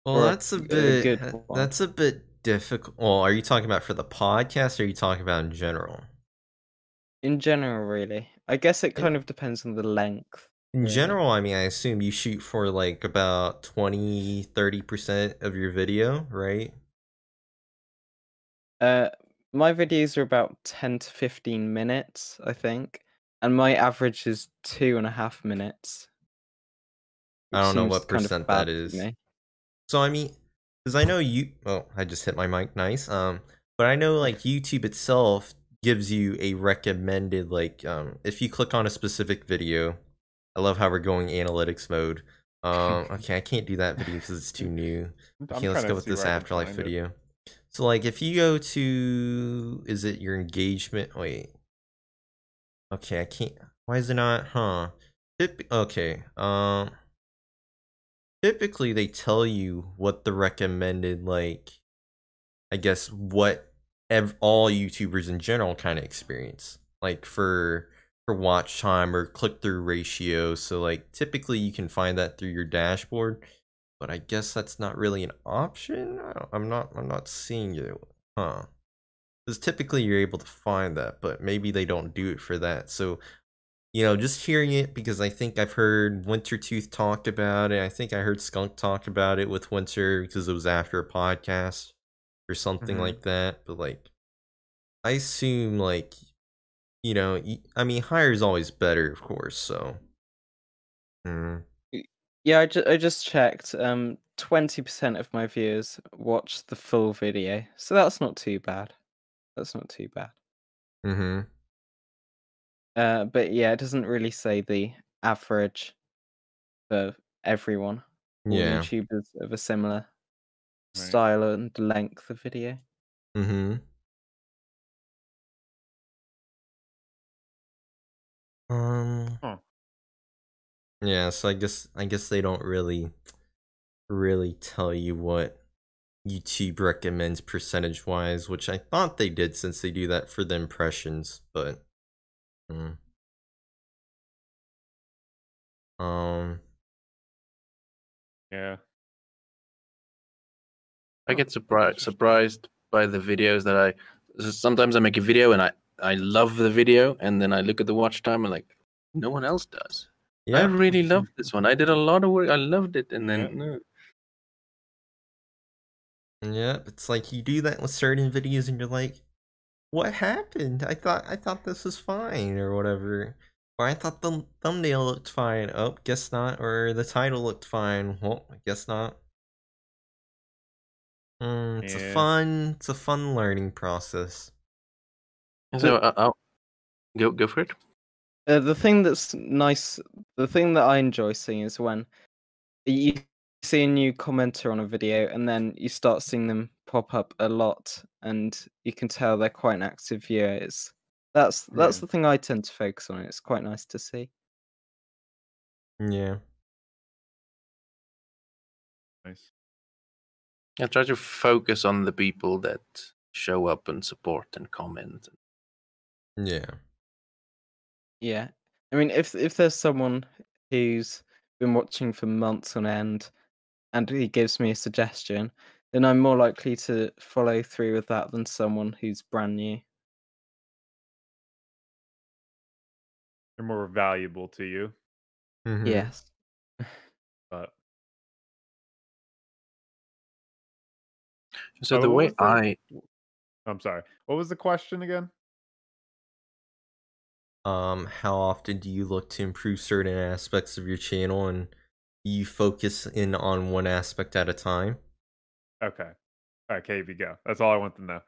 Well, that's a bit difficult. Well, are you talking about for the podcast, or are you talking about in general? In general, really. I guess it kind of depends on the length. In general, I mean, I assume you shoot for, like, about 20-30% of your video, right? My videos are about 10 to 15 minutes, I think, and my average is 2.5 minutes. I don't know what percent that is. So I mean, because I know I just hit my mic, nice. But I know, like, YouTube itself gives you a recommended, like, if you click on a specific video. I love how we're going analytics mode. Okay, I can't do that video because it's too new. Okay, let's go with this AfterLife video. So, like, if you go to, is it your engagement? Wait. Okay, I can't. Why is it not? Huh. Okay. Typically they tell you what the recommended, like, I guess what all YouTubers in general kind of experience, like for watch time or click through ratio. So like typically you can find that through your dashboard, but I guess that's not really an option. I'm not seeing it, huh? Because typically you're able to find that, but maybe they don't do it for that. So just hearing it, because I think I've heard Wintertooth talk about it. I think I heard Skunk talk about it with Winter because it was after a podcast or something like that. But like, I assume like, I mean, higher is always better, of course. So, Yeah, I just checked. 20% of my viewers watch the full video, so that's not too bad. That's not too bad. But yeah, it doesn't really say the average for everyone. All yeah. YouTubers of a similar style and length of video. Yeah, so I guess they don't really tell you what YouTube recommends percentage wise, which I thought they did since they do that for the impressions, but yeah. I get surprised by the videos that sometimes I make a video and I love the video, and then I look at the watch time and like no one else does. yeah. I really loved this one. I did a lot of work. I loved it, and then no. Yeah, it's like you do that with certain videos and you're like, what happened? I thought this was fine or whatever. Or I thought the thumbnail looked fine. Oh, guess not. Or the title looked fine. Well, I guess not. It's a fun learning process. So I'll go for it. The thing that's nice, the thing that I enjoy seeing is when you see a new commenter on a video and then you start seeing them pop up a lot, and you can tell they're quite an active viewer. That's the thing I tend to focus on. It's quite nice to see. Yeah. Nice. I try to focus on the people that show up and support and comment. Yeah. Yeah. I mean, if there's someone who's been watching for months on end and he gives me a suggestion, then I'm more likely to follow through with that than someone who's brand new. They're more valuable to you. Yes. But so the way I'm sorry. What was the question again? How often do you look to improve certain aspects of your channel, and you focus in on one aspect at a time? Okay. All right, KB, go. That's all I want to know.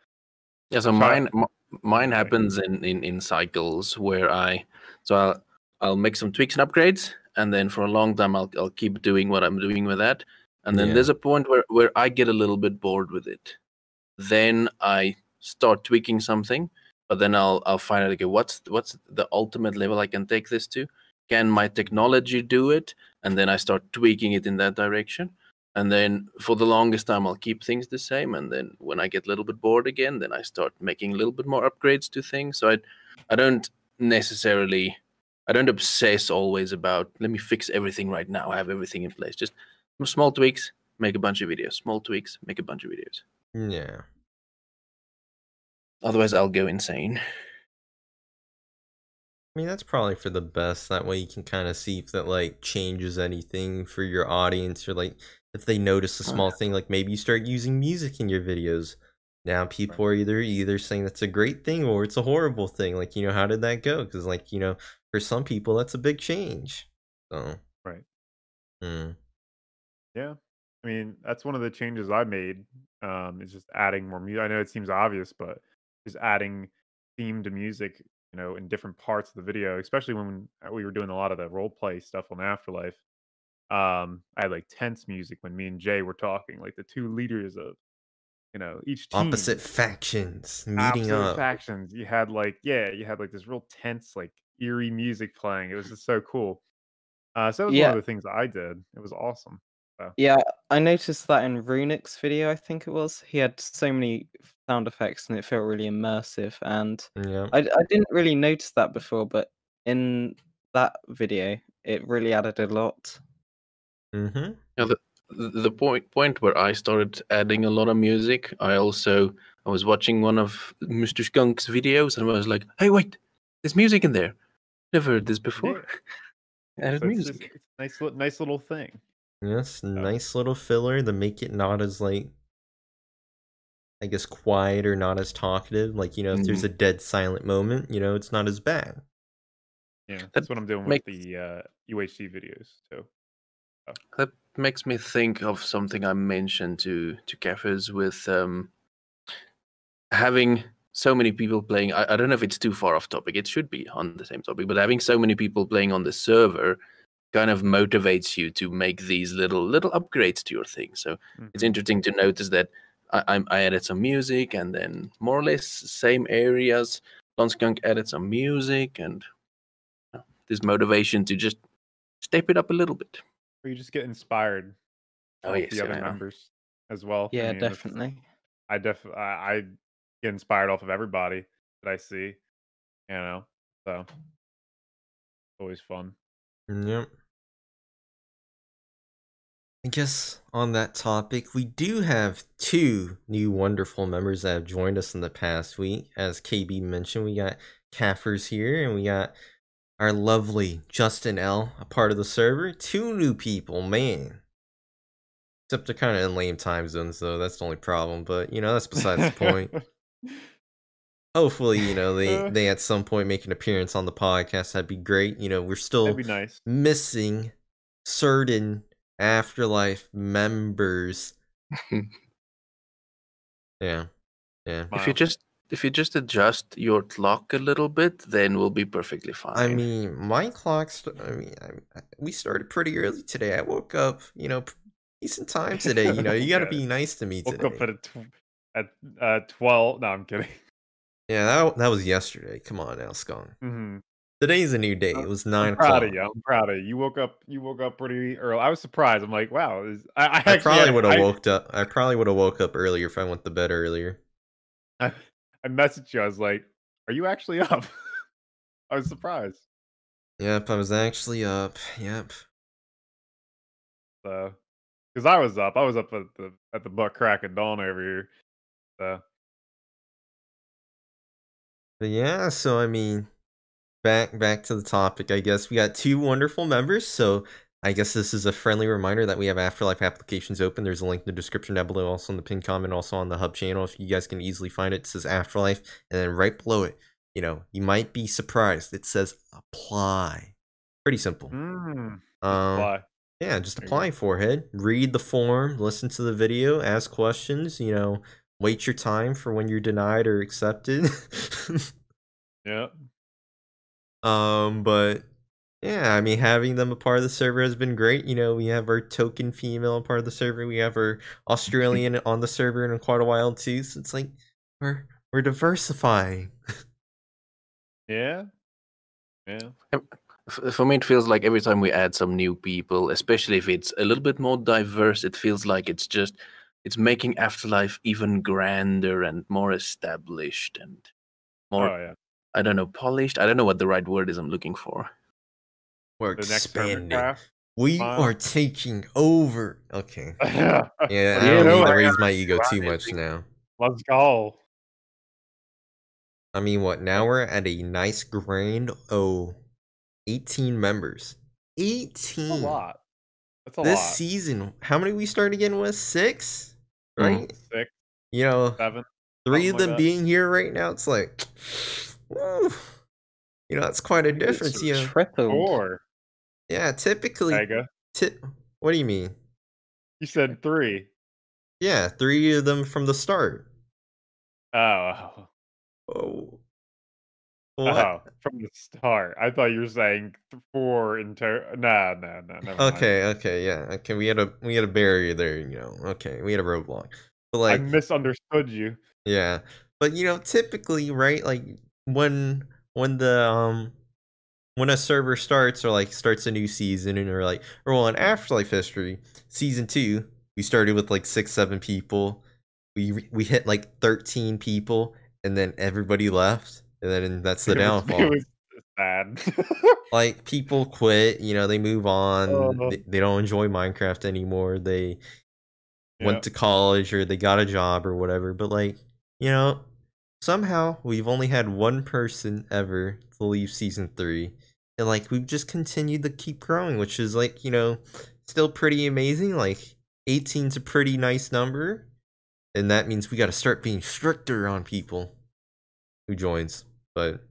Yeah, so mine happens in cycles where I'll make some tweaks and upgrades, and then for a long time I'll keep doing what I'm doing with that, and then there's a point where I get a little bit bored with it. Then I start tweaking something, but then I'll find out, okay, what's the ultimate level I can take this to? Can my technology do it? And then I start tweaking it in that direction. And then for the longest time, I'll keep things the same. And then when I get a little bit bored again, then I start making a little bit more upgrades to things. So I don't obsess always about, let me fix everything right now. I have everything in place. Just small tweaks, make a bunch of videos. Small tweaks, make a bunch of videos. Yeah. Otherwise, I'll go insane. I mean, that's probably for the best. That way you can kind of see if that like changes anything for your audience, or like if they notice a small thing, like maybe you start using music in your videos. Now people are either saying that's a great thing or it's a horrible thing. Like, how did that go? Because like, for some people that's a big change. So yeah. I mean, that's one of the changes I made. Is just adding more music. I know it seems obvious, but just adding themed music, in different parts of the video, especially when we were doing a lot of the role play stuff on AfterLife. I had like tense music when me and Jay were talking, like the two leaders of, each team. Opposite factions meeting up. Factions. You had like this real tense, like eerie music playing. It was just so cool. So that was one of the things I did. It was awesome. Yeah, I noticed that in Runic's video, I think it was. He had so many sound effects and it felt really immersive. And Yeah. I didn't really notice that before, but in that video, it really added a lot. Mm-hmm. Now, the point where I started adding a lot of music, I was watching one of Mr. Skunk's videos and I was like, hey, wait, there's music in there. Never heard this before. Added So music. it's a nice little thing. Yes, nice little filler to make it not as, like, I guess, quiet or not as talkative. Like, if there's a dead silent moment, it's not as bad. Yeah, that's what I'm doing with the UHC videos too. That makes me think of something I mentioned to Kefers with having so many people playing. I don't know if it's too far off topic. It should be on the same topic, but having so many people playing on the server kind of motivates you to make these little upgrades to your thing. So it's interesting to notice that I added some music, and then more or less same areas. Blondskunk added some music, and this motivation to just step it up a little bit. Or you just get inspired. The other members as well. Yeah, definitely. I get inspired off of everybody that I see. So it's always fun. Yep. I guess on that topic, we do have 2 new wonderful members that have joined us in the past week. As KB mentioned, we got Kaffers here, and we got our lovely Justin L, a part of the server. 2 new people, man. Except they're kind of in lame time zones, though. That's the only problem. But, that's besides the point. Hopefully, they at some point make an appearance on the podcast. That'd be great. We're still That'd be nice. Missing certain AfterLife members. Yeah. If you just adjust your clock a little bit, then we'll be perfectly fine. I mean, my clock's. We started pretty early today. I woke up, decent time today. You got to be nice to me today. Woke up at 12. No, I'm kidding. Yeah, that was yesterday. Come on now, Skunk. Today's a new day. It was 9 o'clock. I'm proud of you. You woke up pretty early. I was surprised. I'm like, wow. I probably would have woke up. I probably would have woke up earlier if I went to bed earlier. I messaged you. I was like, "Are you actually up?" I was surprised. Yep, I was actually up. Yep. So, because I was up at the butt crack of dawn over here. So. But yeah, so I mean, back to the topic. I guess we got 2 wonderful members. So I guess this is a friendly reminder that we have AfterLife applications open. There's a link in the description down below, also in the pinned comment, also on the hub channel. If you guys can easily find it, it says AfterLife, and then right below it, you might be surprised. It says apply. Pretty simple. Apply. Yeah, just apply, forehead. Read the form, listen to the video, ask questions. Wait your time for when you're denied or accepted. Yeah. But yeah, I mean, having them a part of the server has been great. We have our token female part of the server. We have our Australian on the server in quite a while too. So it's like we're diversifying. Yeah. For me, it feels like every time we add some new people, especially if it's a little bit more diverse, it feels like it's making AfterLife even grander and more established and more, I don't know, polished. I don't know what the right word is I'm looking for. We're expanding. We are taking over. Okay. Yeah, I don't need to raise my ego too much now. Let's go. I mean, what? Now we're at a nice grand 18 members. 18. That's a lot. This season, how many we start again with? 6? Right? 6. 7. 3 of them being here right now, it's like, woo. That's quite a difference. Tripled. 4. Yeah, typically. What do you mean? You said 3. Yeah, 3 of them from the start. Oh. What? From the start. I thought you were saying 4 in total. No, never Okay, yeah. Okay, we had a barrier there, Okay, we had a roadblock. But I misunderstood you. Yeah. But typically, right, like when the when a server starts or like starts a new season, and or well, in Afterlife history, season 2, we started with like 6-7 people. We hit like 13 people, and then everybody left, and then that's the downfall. It was sad. Like, people quit, they move on. Oh. They don't enjoy Minecraft anymore. They went to college, or they got a job or whatever. But like, somehow we've only had one person ever to leave season 3, and like we've just continued to keep growing, which is like, still pretty amazing. Like 18's a pretty nice number, and that means we got to start being stricter on people who joins. But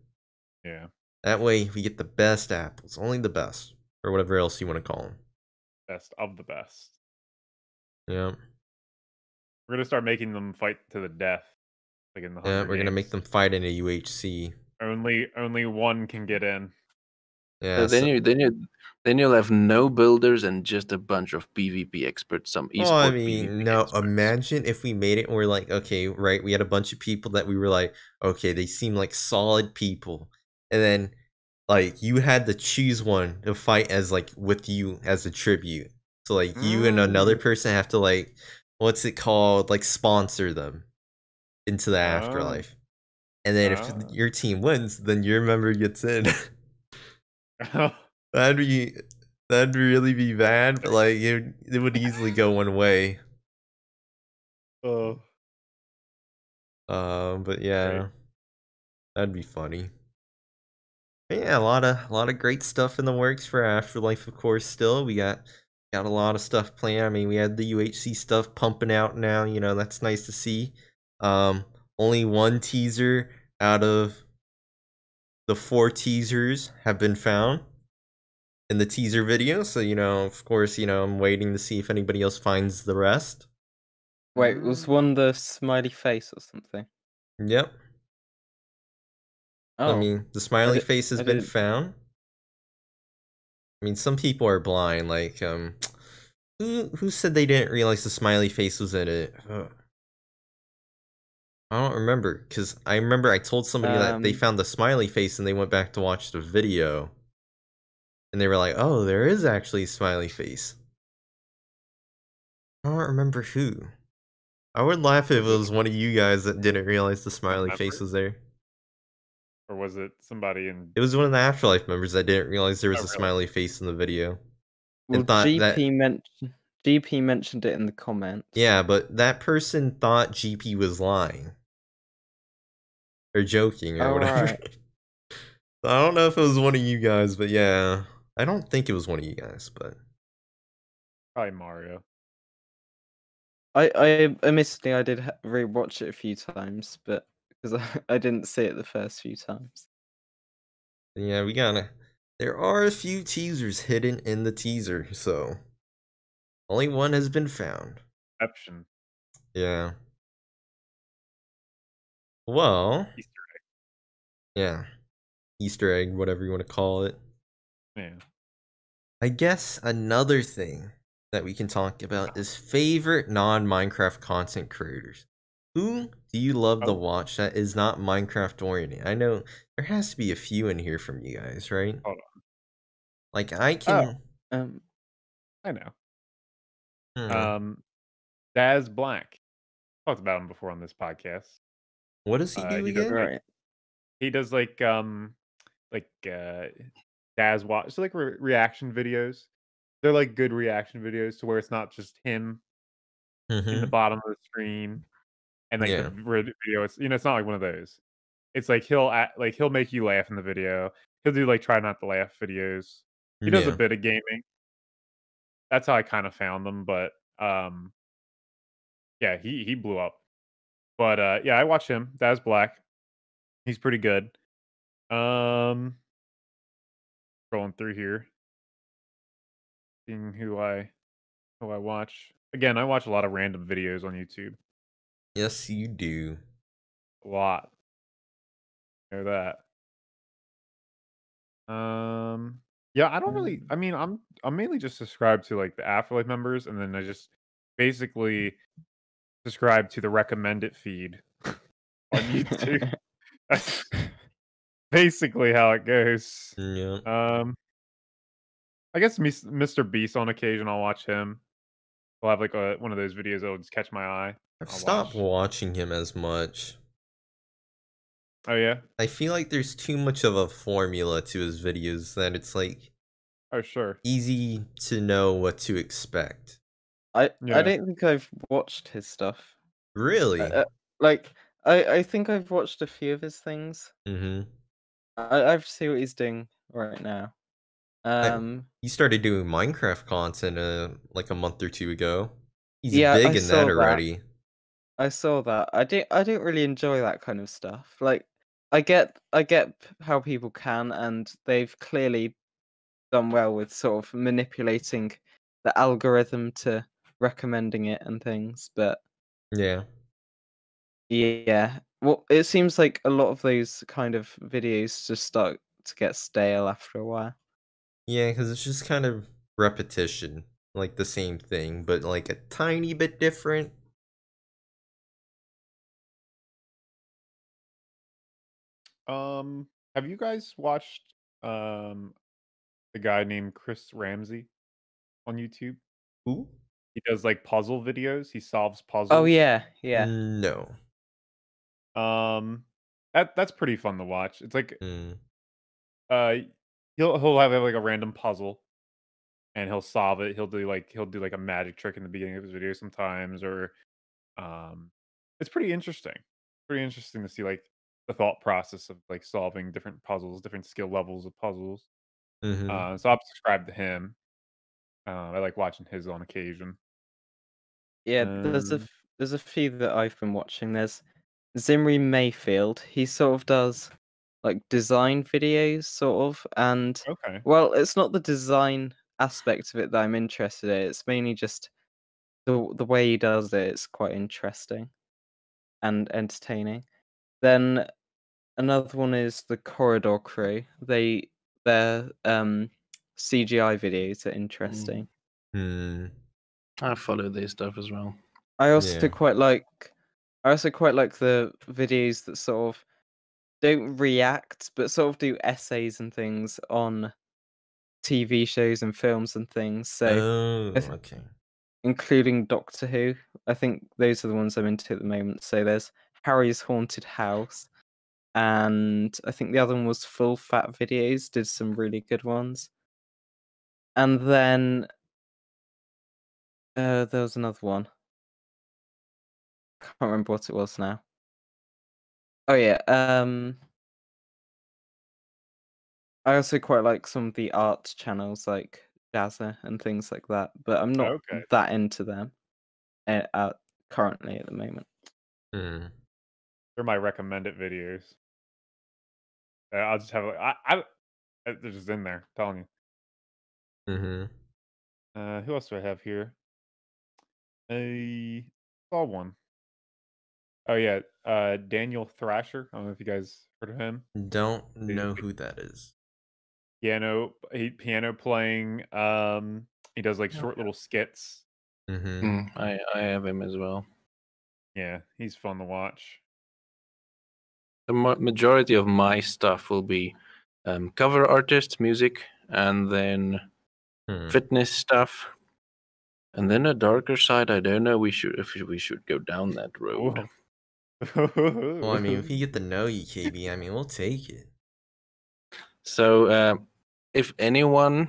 yeah, that way we get the best apples, only the best, or whatever else you want to call them. Best of the best. Yeah. We're gonna start making them fight to the death, like in the Hunger We're gonna make Games. them fight in a UHC. Only one can get in. So Yeah. then you'll have no builders and just a bunch of PvP experts. Some esports. Well, I mean, PvP no. experts. Imagine if we made it. We're like, okay, right? We had a bunch of people that we were like, okay, they seem like solid people, and then like you had to choose one to fight as like with you as a tribute. So like you and another person have to like, what's it called? Like sponsor them into the afterlife. And then if your team wins, then your member gets in. That'd really be bad, but like it would easily go one way. Oh. But yeah, great. That'd be funny. But yeah, a lot of great stuff in the works for Afterlife, of course. Still, we got a lot of stuff planned. I mean, we had the UHC stuff pumping out now. That's nice to see. Only one teaser out of the 4 teasers have been found in the teaser video. So, of course, I'm waiting to see if anybody else finds the rest. Wait, was one the smiley face or something? Yep. Oh. I mean, the smiley face has been found. I mean, some people are blind. Like, who said they didn't realize the smiley face was in it? I don't remember, because I remember I told somebody that they found the smiley face and they went back to watch the video. And they were like, oh, there is actually a smiley face. I don't remember who. I would laugh if it was one of you guys that didn't realize the smiley face was there. Or was it somebody in... It was one of the Afterlife members that didn't realize there was a smiley face in the video. Well, GP mentioned it in the comments. Yeah, but that person thought GP was lying. Or joking, or whatever. Right. I don't know if it was one of you guys, but yeah. I don't think it was one of you guys, but... Probably Mario. Admittedly, I did rewatch it a few times, but because I didn't see it the first few times. Yeah, there are a few teasers hidden in the teaser, so only one has been found. Exception. Yeah. Well. Easter egg. Yeah. Easter egg, whatever you want to call it. Yeah. I guess another thing that we can talk about is favorite non-Minecraft content creators. Who do you love to watch that is not Minecraft oriented? I know there has to be a few in here from you guys, right? Hold on. Like I can. I know. Daz Black. Talked about him before on this podcast. What does he do again? He does like Daz watch, so like reaction videos. They're like good reaction videos to where it's not just him in the bottom of the screen and like the video. It's it's not like one of those. It's like he'll make you laugh in the video. He'll do like try not to laugh videos. He does a bit of gaming. That's how I kind of found them, but yeah, he blew up. But yeah, I watch him. Daz Black. He's pretty good. Scrolling through here. Seeing who I watch. Again, I watch a lot of random videos on YouTube. Yes, you do. A lot. I know that. Yeah, I don't really. I mean, I'm mainly just subscribed to like the Afterlife members, and then I just basically subscribe to the recommended feed on YouTube. basically how it goes. Yeah. I guess Mr. Beast on occasion I'll watch him. He'll have like one of those videos that'll just catch my eye. I've I'll stopped watch. watching him as much. Oh yeah? I feel like there's too much of a formula to his videos that it's like Oh sure. easy to know what to expect. I Yeah. don't think I've watched his stuff. Really? Like I think I've watched a few of his things. Mm-hmm. I have to see what he's doing right now. He started doing Minecraft content like a month or two ago. He's Yeah, big I in saw that that. already. I saw that. I don't really enjoy that kind of stuff. Like I get how people can, and they've clearly done well with sort of manipulating the algorithm to recommending it and things, but Yeah. yeah. Well, it seems like a lot of those kind of videos just start to get stale after a while. Yeah, because it's just kind of repetition. Like the same thing, but like a tiny bit different. Have you guys watched the guy named Chris Ramsey on YouTube? Who? He does like puzzle videos. He solves puzzles. Oh yeah, yeah. No. That's pretty fun to watch. It's like Mm. he'll have like a random puzzle and he'll solve it. He'll do like a magic trick in the beginning of his video sometimes, or it's pretty interesting. Pretty interesting to see like the thought process of like solving different puzzles, different skill levels of puzzles. Mm-hmm. So I'll subscribe to him. I like watching his on occasion. Yeah, there's a few that I've been watching. There's Zimri Mayfield. He sort of does like design videos, sort of, and Okay. well, it's not the design aspect of it that I'm interested in. It's mainly just the way he does it. It's quite interesting and entertaining. Then another one is the Corridor Crew. Their CGI videos are interesting. Hmm. I follow their stuff as well. I also Yeah. quite like the videos that sort of don't react, but sort of do essays and things on TV shows and films and things. So, Oh, okay. including Doctor Who, I think those are the ones I'm into at the moment. So there's Harry's Haunted House, and I think the other one was Full Fat Videos. Did some really good ones, and then there was another one. Can't remember what it was now. Oh yeah, I also quite like some of the art channels like Jazza and things like that, but I'm not Okay. that into them currently at the moment. Hmm. They're my recommended videos. I'll just have they're just in there. I'm telling you. Mm-hmm. Who else do I have here? I saw one. Oh yeah, Daniel Thrasher. I don't know if you guys heard of him. Don't know who that is. Piano playing. He does like short little skits. Mm-hmm. I have him as well. Yeah, he's fun to watch. The majority of my stuff will be cover artist, music, and then fitness stuff. And then a darker side. I don't know. If we should go down that road. Well, I mean, if you get to know you, KB, I mean, we'll take it. So, if anyone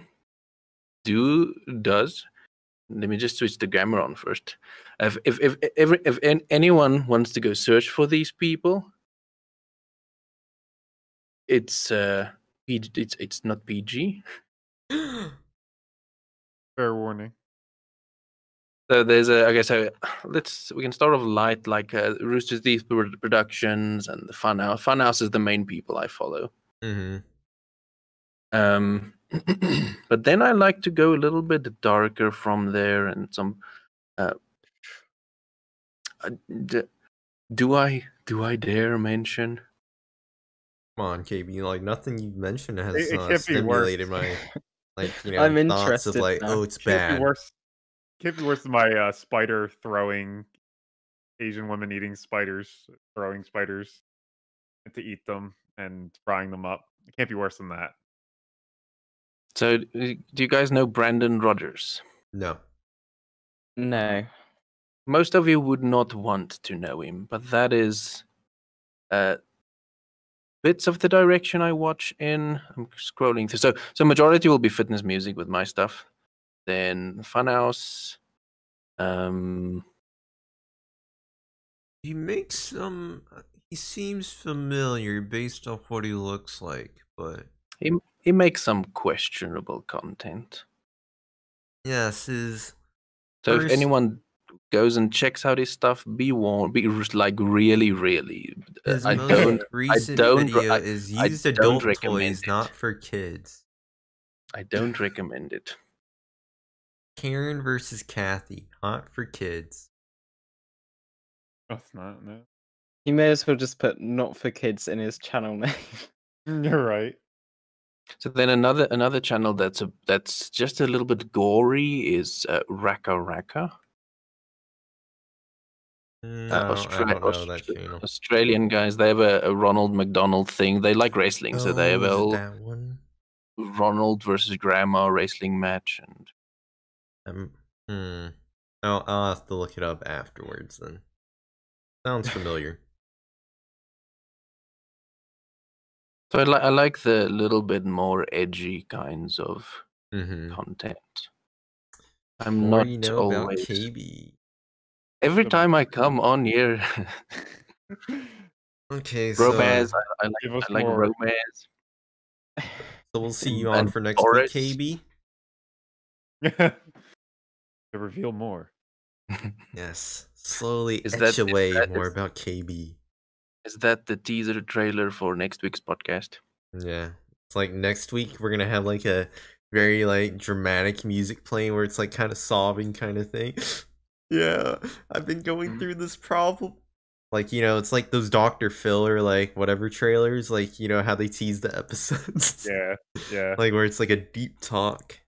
does, let me just switch the grammar on first. If anyone wants to go search for these people, it's not PG. Fair warning. So there's we can start off light, like Rooster Teeth Productions and the Funhouse. Funhouse is the main people I follow. Mm-hmm. But then I like to go a little bit darker from there, and some. Do I dare mention? Come on, KB. Like nothing you mentioned has It can't be worse. stimulated my I'm thoughts of interested like, now. oh, it's Can't bad. be worse. Can't be worse than my spider throwing Asian women eating spiders, throwing spiders to eat them. and frying them up. It can't be worse than that. So, do you guys know Brandon Rogers? No. No. Most of you would not want to know him, but that is bits of the direction I watch in. I'm scrolling through. So majority will be fitness music with my stuff. Then Funhouse. He makes some. He seems familiar based off what he looks like, but He makes some questionable content. yes, his. So if First- anyone goes and checks out his stuff, be warned. Be like really. His I most don't. recent don't- video I- is I used don't adult recommend toys, it. not for kids. I don't recommend it. Karen versus Kathy, not for kids. Oh, it's not. No. He may as well just put "not for kids" in his channel name. You're right. So then another channel that's just a little bit gory is Raka Raka. No, I don't know that channel. Australian guys, they have a Ronald McDonald thing. They like wrestling, so they have a is it whole that one. Ronald versus Grandma wrestling match. And I'll have to look it up afterwards then. Sounds familiar. so I like the little bit more edgy kinds of content. I'm More not you know about always. KB. Every time I come on here, Okay, so romance. I Give us like more. romance. we'll see you on and for next Boris. week, KB. To reveal more. Yes, slowly Is etch that- away is that- more is- about KB. Is that the teaser trailer for next week's podcast? Yeah, it's like next week we're gonna have like a very like dramatic music playing where it's like kind of sobbing kind of thing. Yeah, I've been going through this problem. Like, you know, it's like those Dr. Phil or like whatever trailers, like, you know, how they tease the episodes. Yeah. Like where it's like a deep talk.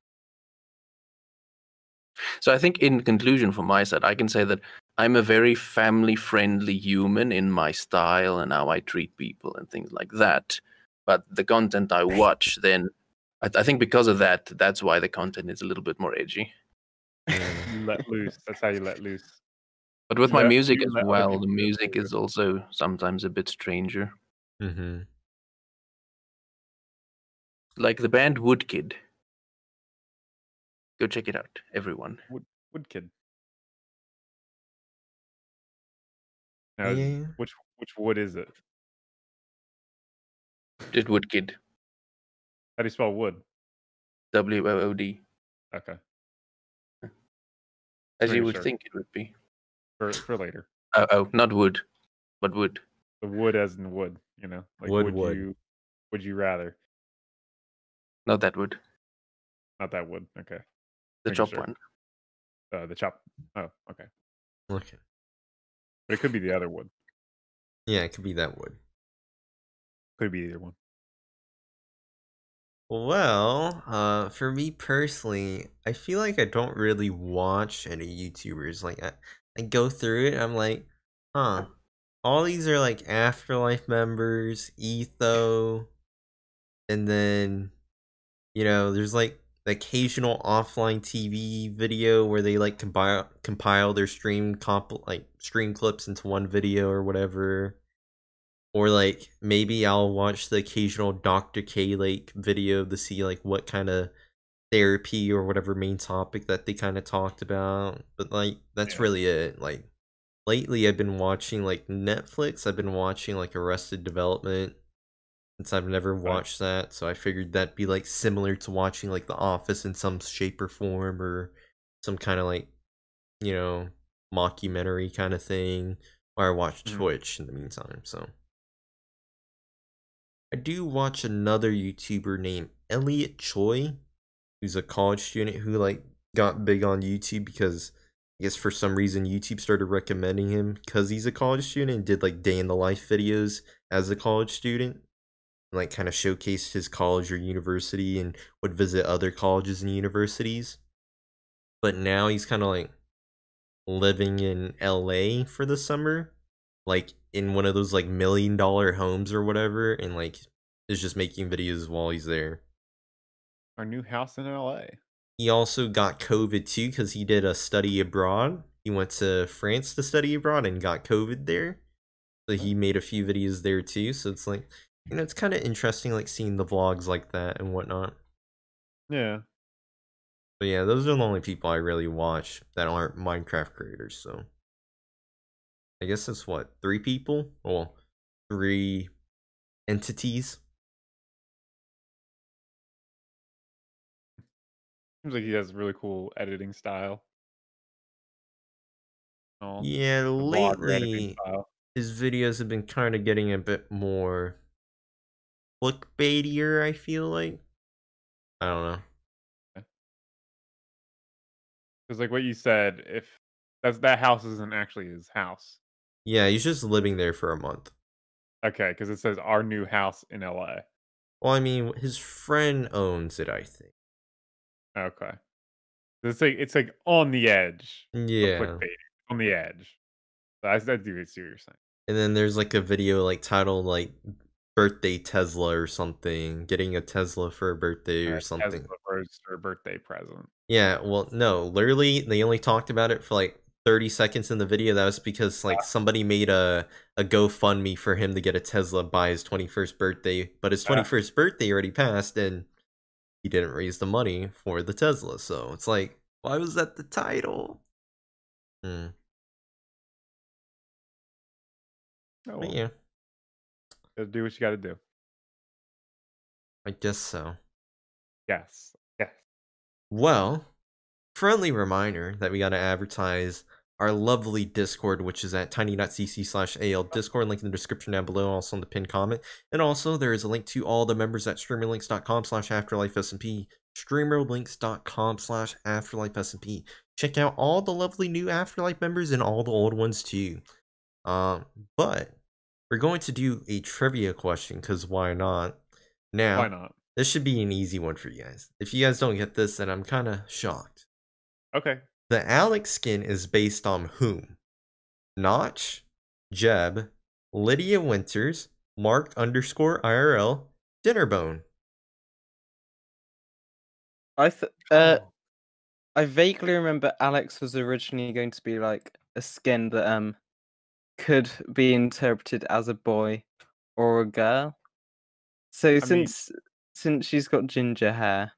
So I think in conclusion from my side, I can say that I'm a very family-friendly human in my style and how I treat people and things like that. But the content I watch, then I think because of that, that's why the content is a little bit more edgy. You let loose. That's how you let loose. But with You my let- music you as let other well, people the do it music for you. is also sometimes a bit stranger. Mm-hmm. Like the band Woodkid. Go check it out, everyone. Wood Kid. Now, Yeah. which wood is it? Just Woodkid. How do you spell wood? WOOD. Okay, As Pretty you would sure. think it would be. for later. Oh, not wood, but wood. The wood as in wood. You know, like Wood. would you rather? Not that wood. Not that wood. Okay. The Making chop sure. one. The chop. Oh, okay. Okay. But it could be the other wood. Yeah, it could be that wood. Could be either one. Well, for me personally, I feel like I don't really watch any YouTubers. Like I go through it, I'm like, all these are like AfterLife members, Etho, and then, you know, there's like the occasional offline TV video where they like compile their stream clips into one video or whatever. Or like maybe I'll watch the occasional Dr. K like video to see like what kind of therapy or whatever main topic that they kind of talked about. But like that's Yeah. really it. Like lately I've been watching like Netflix. I've been watching like Arrested Development since I've never watched that. So I figured that'd be like similar to watching like The Office in some shape or form, or some kind of like, you know, mockumentary kind of thing. Or I watch Mhm. Twitch in the meantime. So I do watch another YouTuber named Elliot Choi, who's a college student who like got big on YouTube because I guess for some reason YouTube started recommending him because he's a college student and did like day in the life videos as a college student, and like kind of showcased his college or university and would visit other colleges and universities. But now he's kind of like living in LA for the summer, like in one of those like $1 million homes or whatever, and like is just making videos while he's there. Our new house in LA. He also got COVID too because he did a study abroad. He went to France to study abroad and got COVID there. So he made a few videos there too. So it's like, it's kind of interesting, like seeing the vlogs like that and whatnot. Yeah. But yeah, those are the only people I really watch that aren't Minecraft creators. So I guess it's what, 3 people? Well, 3 entities. Seems like he has really cool editing style. Yeah, lately his videos have been kind of getting a bit more clickbaitier, I feel like. I don't know. Because like what you said, if that house isn't actually his house. Yeah, he's just living there for a month. Okay, because it says our new house in LA. Well, I mean, his friend owns it, I think. Okay. It's like on the edge. Yeah. Of clickbait. On the edge. So I do see what you're saying. And then there's like a video like titled like birthday Tesla or something, getting a Tesla for a birthday or something. Tesla for her birthday present. Yeah, well, no, literally they only talked about it for like 30 seconds in the video. That was because like somebody made a GoFundMe for him to get a Tesla by his 21st birthday, but his 21st birthday already passed and he didn't raise the money for the Tesla. So it's like, why was that the title? Oh, But yeah, gotta do what you gotta do. I guess so. Yes. Yes. Well, friendly reminder that we got to advertise our lovely Discord, which is at tiny.cc/AL Discord, link in the description down below, also in the pinned comment. And also, there is a link to all the members at streamerlinks.com/AfterLife SMP, streamerlinks.com/AfterLife SMP. Check out all the lovely new AfterLife members and all the old ones too. But we're going to do a trivia question, because why not? Now, Why not? This should be an easy one for you guys. If you guys don't get this, then I'm kind of shocked. Okay. The Alex skin is based on whom? Notch, Jeb, Lydia Winters, Mark_IRL, Dinnerbone. I vaguely remember Alex was originally going to be like a skin that could be interpreted as a boy or a girl. So since she's got ginger hair,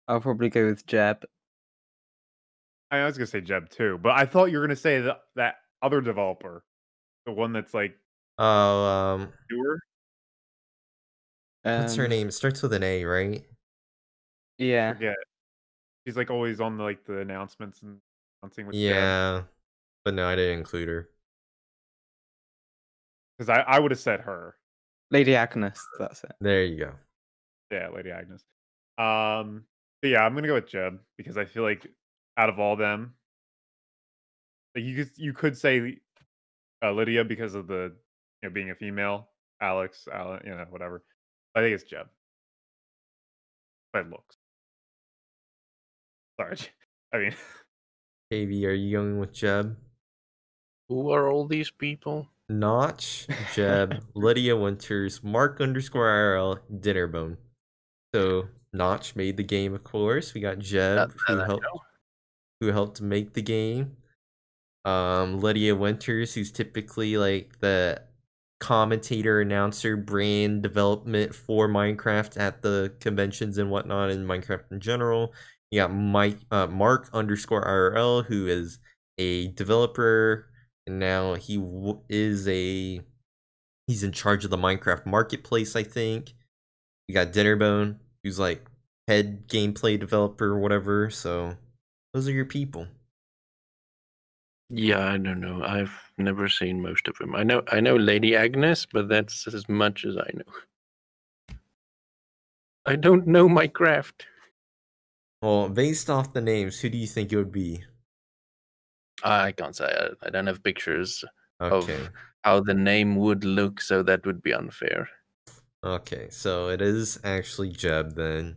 I'll probably go with Jeb. I was gonna say Jeb too, but I thought you were gonna say that other developer, the one that's like newer. What's her name? It starts with an A, right? Yeah. Forget. She's like always on like the announcements and announcing with Jeb. But no, I didn't include her. Because I would have said her. Lady Agnes, that's it. There you go. Yeah, Lady Agnes. But yeah, I'm gonna go with Jeb because I feel like out of all them, like you could say Lydia because of the being a female, Alex, whatever. I think it's Jeb. By looks. Sorry, I mean. KB, are you going with Jeb? Who are all these people? Notch, Jeb, Lydia Winters, Mark_IRL, Dinnerbone. So Notch made the game, of course. We got Jeb who helped make the game. Lydia Winters, who's typically like the commentator, announcer, brand development for Minecraft at the conventions and whatnot, in Minecraft in general. You got Mark_IRL, who is a developer, and now he's in charge of the Minecraft marketplace, I think. You got Dinnerbone, who's like head gameplay developer or whatever. So those are your people. Yeah, I don't know. I've never seen most of them. I know Lady Agnes, but that's as much as I know. I don't know Minecraft. Well, based off the names, who do you think it would be? I can't say. I don't have pictures of how the name would look, so that would be unfair. Okay, so it is actually Jeb then.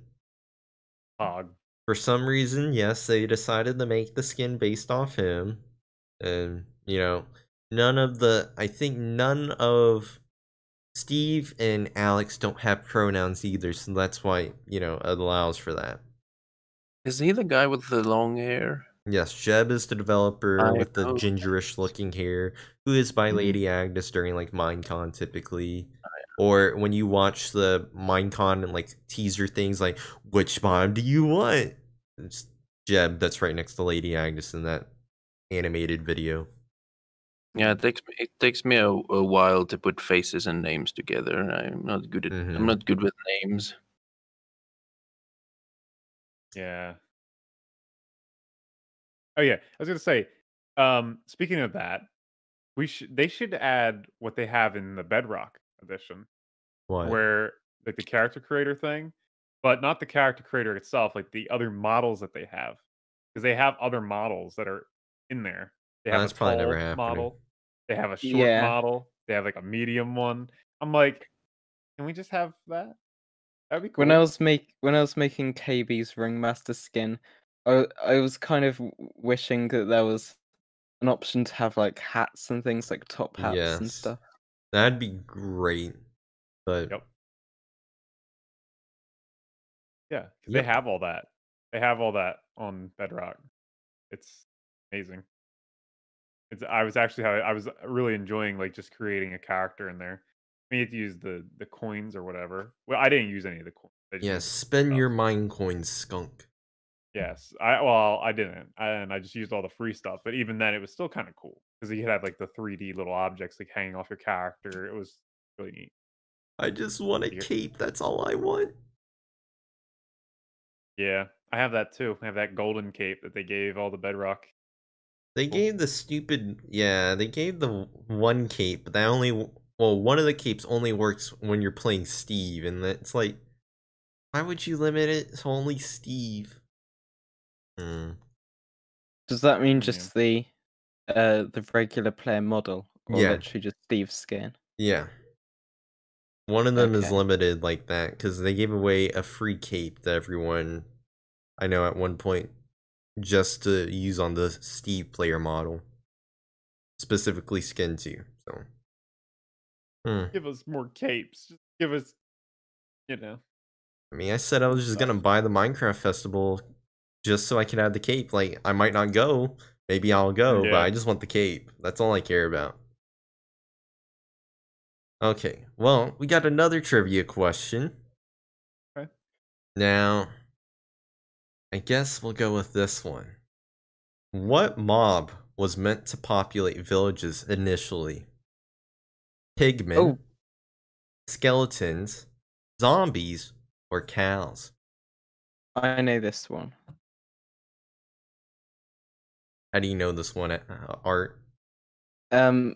For some reason, yes, they decided to make the skin based off him. And, I think none of Steve and Alex don't have pronouns either, so that's why, it allows for that. Is he the guy with the long hair? Yes, Jeb is the developer I with the know. gingerish looking hair, who is by Lady Agnes during like Minecon typically. Or when you watch the Minecon and like teaser things like, which mod do you want? It's Jeb that's right next to Lady Agnes in that animated video. Yeah, it takes me a while to put faces and names together. I'm not good at I'm not good with names. Yeah. Oh yeah, I was gonna say. Speaking of that, they should add what they have in the Bedrock edition, What? where like the character creator thing, but not the character creator itself, like the other models that they have, because they have other models that are in there. They have That's a probably never tall happening. model, they have a short Yeah. model, they have like a medium one. I'm like, can we just have that? That'd be cool. When I was making KB's Ringmaster skin, I was kind of wishing that there was an option to have like hats and things, like top hats and Yes. stuff. That'd be great. But Yep. Yeah, 'cause Yep. they have all that. They have all that on Bedrock. It's amazing. I was really enjoying like just creating a character in there. I mean, you have to use the coins or whatever. Well, I didn't use any of the coins. I just yeah, used the spend stuff. your mine coins, skunk. Yes, I didn't, and I just used all the free stuff. But even then, it was still kind of cool because you could have like the 3D little objects like hanging off your character. It was really neat. I just want a Here. cape. That's all I want. Yeah, I have that too. I have that golden cape that they gave all the Bedrock. They gave the stupid, they gave the one cape, but that one of the capes only works when you're playing Steve, and it's like, why would you limit it to only Steve? Does that mean just the regular player model, or Yeah. literally just Steve's skin? Yeah. One of them is Okay. limited like that, because they gave away a free cape to everyone, I know at one point, just to use on the Steve player model. Specifically skin too, so. Give us more capes. Just give us, I mean, I said I was just gonna buy the Minecraft festival just so I could have the cape. Like, I might not go, maybe I'll go, but I just want the cape. That's all I care about. Okay, well, we got another trivia question. Okay. Now, I guess we'll go with this one. What mob was meant to populate villages initially? Pigmen, skeletons, zombies, or cows? I know this one. How do you know this one, Art? I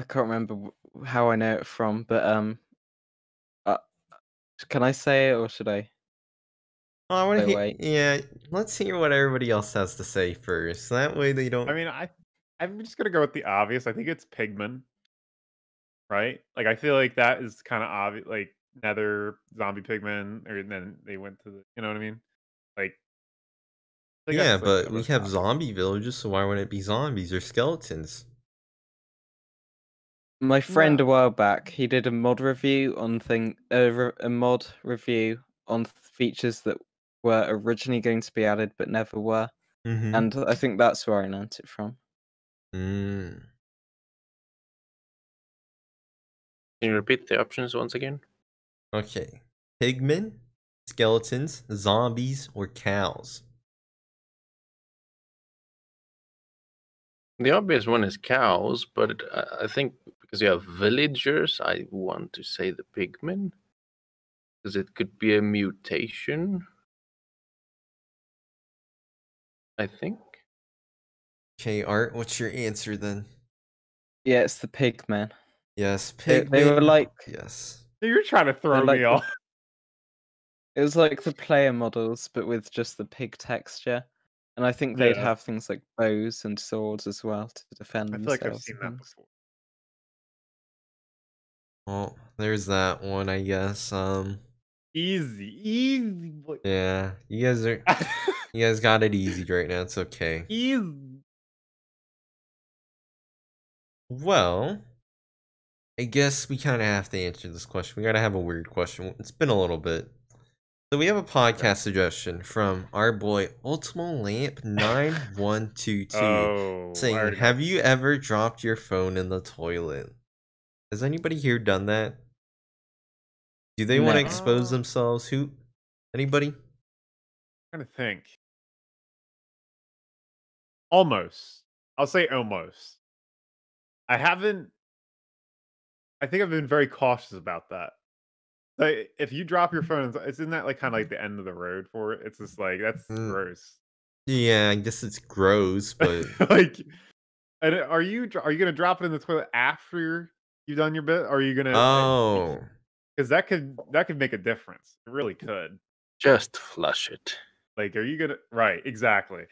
can't remember how I know it from, but can I say it or should I? Oh, I want to hear. Wait. Yeah, let's hear what everybody else has to say first. That way they don't. I mean, I'm just gonna go with the obvious. I think it's Pigman, right? Like, I feel like that is kind of obvious. Like Nether zombie Pigman, or then they went to the. You know what I mean? Like yeah, that's, but the we most have obvious. zombie villages, so why wouldn't it be zombies or skeletons? My friend a while back, he did a mod review on a mod review on features that were originally going to be added but never were, and I think that's where I learnt it from. Can you repeat the options once again? Okay, pigmen, skeletons, zombies, or cows? The obvious one is cows, but I think because you have villagers, I want to say the pigmen, because it could be a mutation. I think. Okay, Art, what's your answer then? Yeah, it's the pigmen. Yes, pigmen. They were like. Yes. You're trying to throw me off. It was like the player models, but with just the pig texture. And I think they'd have things like bows and swords as well to defend themselves. I feel like I've seen that before. Well, there's that one, I guess. Easy. Yeah, you guys got it easy right now. It's okay. Easy. Well, I guess we kind of have to answer this question. We gotta have a weird question. It's been a little bit. So we have a podcast suggestion from our boy Ultimo Lamp 9122 Oh, I saying, already know. "Have you ever dropped your phone in the toilet? Has anybody here done that? Do they want to No. expose themselves? Who? Anybody? trying to think. Almost. I'll say almost. I haven't. I think I've been very cautious about that. Like, if you drop your phone, isn't that like kind of like the end of the road for it? It's just like that's Mm. gross. Yeah, I guess it's gross, but Like, and are you gonna drop it in the toilet after you've done your bit? Or are you gonna? oh, Because that could make a difference. It really could. Just flush it. Like, are you gonna? Right, exactly.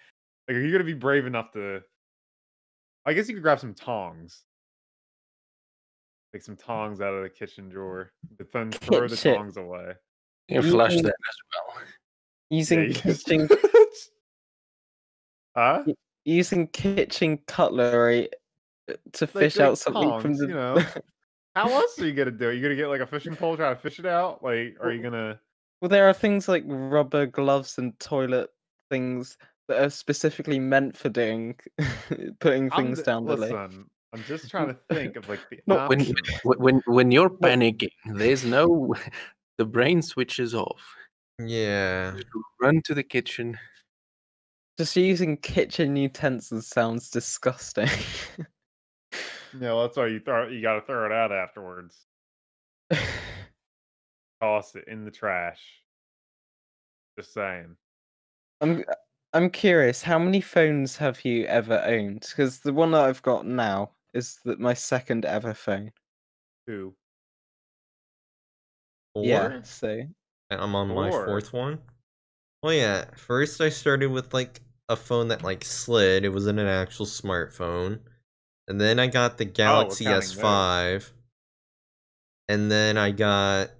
Like, are you gonna be brave enough to? I guess you could grab some tongs. Like some tongs out of the kitchen drawer, but then throw the Kitchen. tongs away. You flush Using- that as well. Using Yeah, you just- kitchen Huh? using kitchen cutlery to fish out something from tongs, the. you know. How else are you gonna do it? You gonna get like a fishing pole, try to fish it out? Like, are you gonna? Well, there are things like rubber gloves and toilet things that are specifically meant for doing putting things down the lake. Listen, I'm just trying to think of like the No, When options. when you're panicking, there's no the brain switches off. yeah. Just run to the kitchen. Just using kitchen utensils sounds disgusting. No, that's why you gotta throw it out afterwards. Toss it in the trash. Just saying. I'm curious, how many phones have you ever owned? Because the one that I've got now is my second ever phone. 2. Yeah, Four? so I'm on my 4. fourth one. Well, yeah. First, I started with like a phone that like slid. It wasn't an actual smartphone. And then I got the Galaxy counting S5. And then I got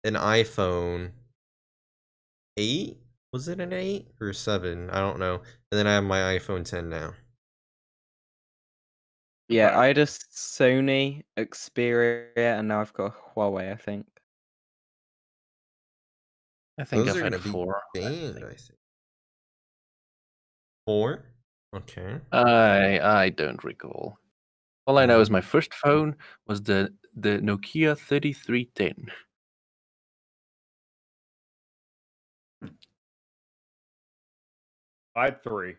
an iPhone 8. Was it an 8 or 7? I don't know. And then I have my iPhone 10 now. yeah, Right. I had a Sony Xperia and now I've got a Huawei, I think. I think Those I've are had gonna be 4. banned, I think. 4? Okay. I don't recall. All I know is Mhm. my first phone was the Nokia 3310. I had 3.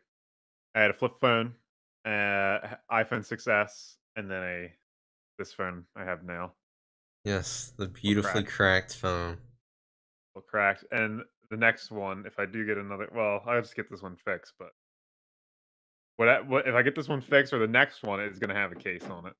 I had a flip phone, iPhone 6S, and then this phone I have now. Yes, the beautifully cracked phone. Well, cracked. And the next one, if I do get another, well, I'll just get this one fixed. But what if I get this one fixed, or the next one is going to have a case on it?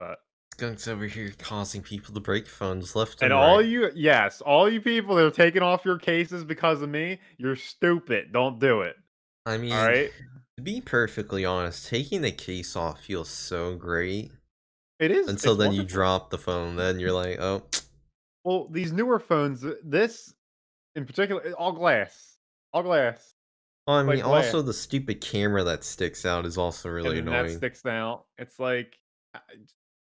But Skunk's over here causing people to break phones left and and all right. all you people that are taking off your cases because of me, you're stupid. Don't do it. I mean, All right. to be perfectly honest, taking the case off feels so great. It is Until it's then you wonderful. drop the phone. Then you're like, oh. Well, these newer phones, this in particular, all glass, all glass. Well, I Like mean, also glass. the stupid camera that sticks out is also really And then that annoying. sticks out. It's like,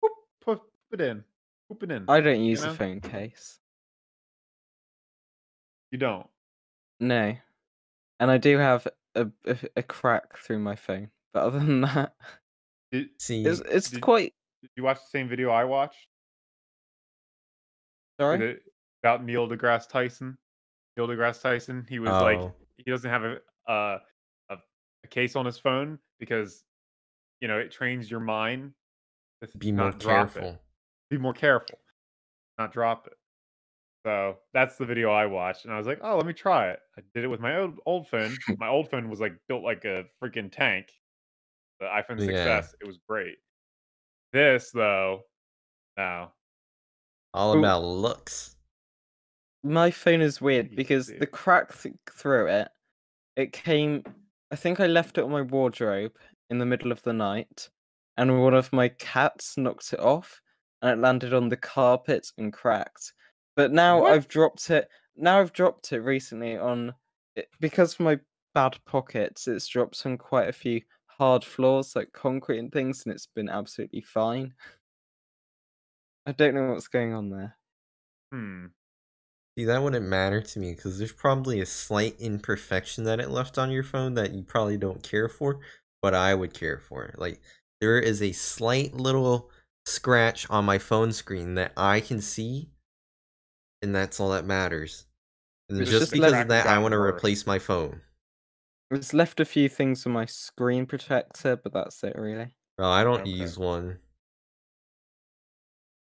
whoop, put it in. Whoop it in. I don't use know? a phone case. You don't. No. And I do have a crack through my phone. But other than that, See, it's did- quite. Did you watch the same video I watched? Sorry? About Neil deGrasse Tyson. Neil deGrasse Tyson. He was like, oh, he doesn't have a case on his phone because it trains your mind to be more not drop careful. it. Be more careful, not drop it. So that's the video I watched, and I was like, "Oh, let me try it." I did it with my old phone. My old phone was like built like a freaking tank. The iPhone 6S, Yeah. it was great. This though, no. All Ooh. about looks. My phone is weird You because do. the crack through it came. I think I left it on my wardrobe in the middle of the night, and one of my cats knocked it off, and it landed on the carpet and cracked. But now What? I've dropped it. Now I've dropped it recently on because my bad pockets, it's dropped on quite a few hard floors like concrete and things, and it's been absolutely fine. I don't know what's going on there. See, that wouldn't matter to me because there's probably a slight imperfection that it left on your phone that you probably don't care for, but I would care for. Like, there is a slight little scratch on my phone screen that I can see, and that's all that matters. And It's just just because left- of that, I want to worse. replace my phone. It's left a few things on my screen protector, but that's it really. Well, I don't Okay. use one.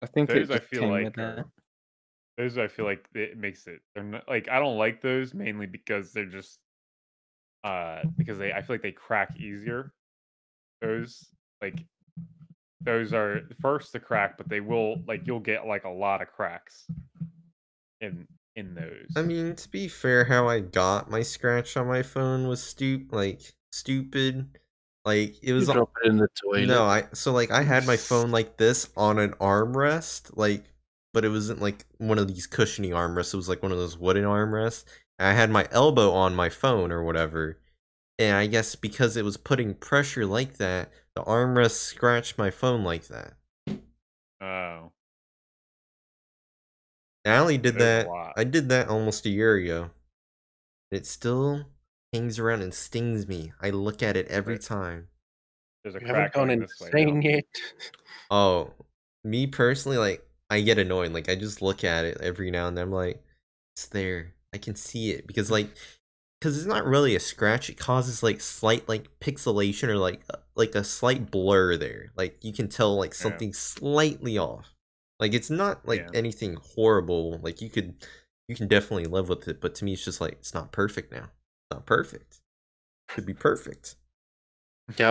I think Those it I just feel came like with it. those I feel like it makes it. They're not like I don't like those mainly because they're just because I feel like they crack easier. Those are first to crack, but they will you'll get like a lot of cracks in those. I mean, to be fair, how I got my scratch on my phone was stupid. Like, it was You drop it in the toilet. no, I had my phone like this on an armrest, but it wasn't like one of these cushiony armrests. It was like one of those wooden armrests. And I had my elbow on my phone or whatever. And I guess because it was putting pressure like that, the armrest scratched my phone like that. Oh, I only did There's a that. lot. I did that almost a year ago. It still hangs around and stings me. I look at it every Right. time. there's a You haven't crack gone going this way insane now. yet. Oh, me personally, I get annoyed. Like, I just look at it every now and then. I'm like, it's there. I can see it because it's not really a scratch. It causes slight pixelation or like a slight blur there. Like, you can tell something's slightly off. Like, it's not Yeah. anything horrible. Like, you can definitely live with it. But to me, it's just it's not perfect now. It's not perfect. It could be perfect. Yeah,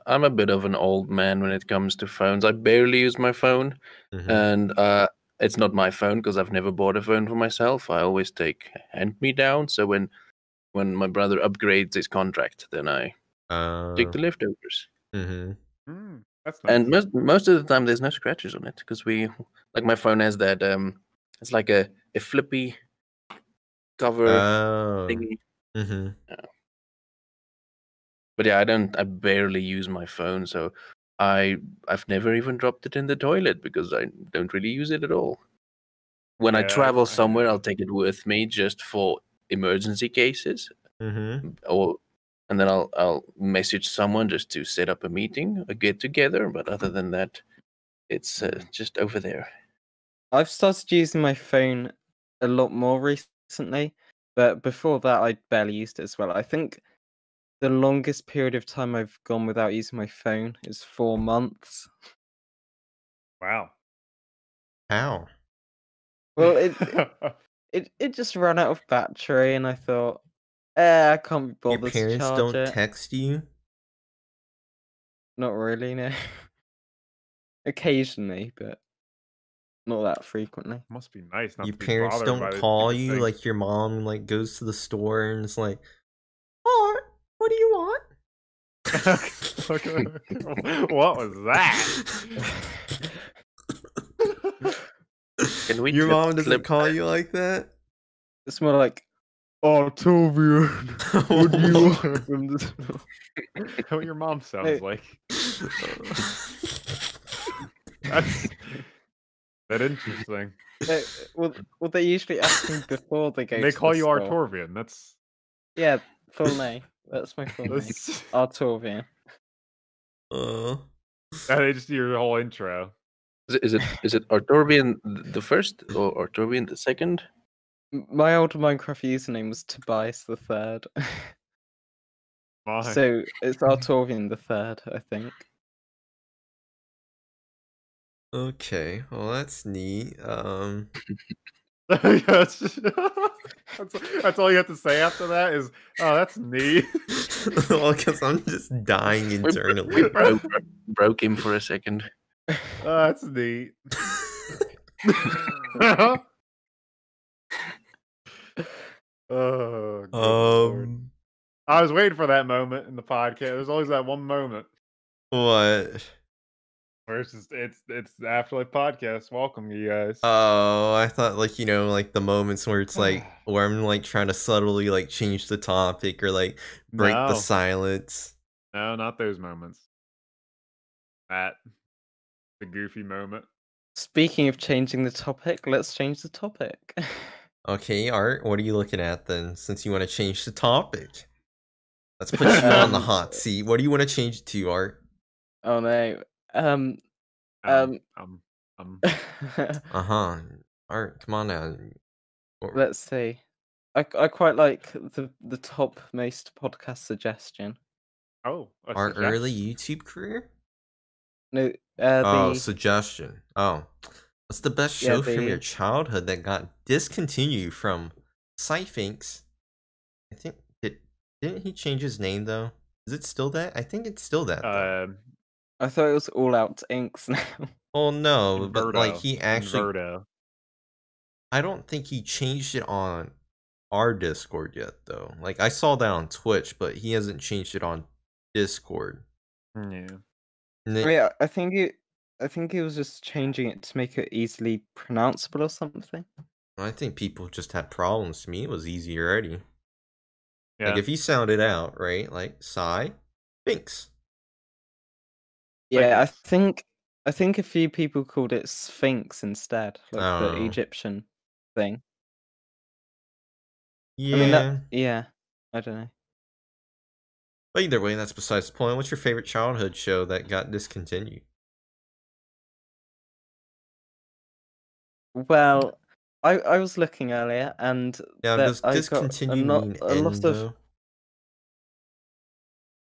I'm a bit of an old man when it comes to phones. I barely use my phone, Mhm. and it's not my phone because I've never bought a phone for myself. I always take hand-me-down. So when my brother upgrades his contract, then I take the leftovers. Mm-hmm. That's nice. And most of the time, there's no scratches on it because my phone has that it's like a flippy cover Oh. thingy. Mm-hmm. But yeah, I barely use my phone, so I've never even dropped it in the toilet because I don't really use it at all. When I Yeah, travel I somewhere, know. I'll take it with me just for emergency cases, Mm-hmm. and then I'll message someone just to set up a meeting, a get together. But other than that, it's just over there. I've started using my phone a lot more recently, but before that I barely used it as well. I think the longest period of time I've gone without using my phone is 4 months. Wow. How? Well, it just ran out of battery, and I thought, I can't be Your bothered to parents charge don't it. text you? Not really, no. Occasionally, but not that frequently. Must be nice not Your to be parents bothered by don't this call stupid you thing. like your mom goes to the store and it's like, "Oh, what do you want?" What was that? Can we Your clip- mom doesn't clip call that? you like that? It's more like, Artorvian, what do you want from this? What your mom sounds Hey. like. That's that interesting. Well, they usually ask me before they go They to call the you store. Artorvian. That's Yeah, full name. That's my full name. that's Artorvian. they just do your whole intro. Is it Artorvian the first or Artorvian the second? My old Minecraft username was Tobias the Third. My. So it's Artorvian the Third, I think. Okay, well that's neat. that's all you have to say after that is, oh, that's neat. Well, because I'm just dying internally. We broke him for a second. That's neat. Oh, good Lord. I was waiting for that moment in the podcast. There's always that one moment What? where it's just it's the AfterLife Podcast. Welcome, you guys. Oh, I thought like the moments where it's like where I'm like trying to subtly like change the topic or like break the No. silence. No, not those moments. That the goofy moment. Speaking of changing the topic, let's change the topic. Okay, Art, what are you looking at then? Since you want to change the topic, let's put you on the hot seat. What do you want to change it to, Art? Oh no. Art, come on now. Let's see. I quite like the top most podcast suggestion. Oh, Our early YouTube career? No, suggestion. Oh, what's the best show from your childhood that got discontinued from Syphinxz? I think didn't he change his name though? Is it still that? I think it's still that. I thought it was AllOutJay now. Oh no, Inverto. but like he actually. Inverto. I don't think he changed it on our Discord yet though. Like I saw that on Twitch, but he hasn't changed it on Discord. Yeah. Yeah, I think he was just changing it to make it easily pronounceable or something. I think people just had problems. To me, it was easy already. Yeah. Like if you sound it out, right? Like Syphinxz. Yeah, I think a few people called it Syphinxz instead, like the Egyptian thing. Yeah. I mean I don't know. But either way, that's besides the point. What's your favorite childhood show that got discontinued? Well, I was looking earlier and does discontinue mean a lot end, of though?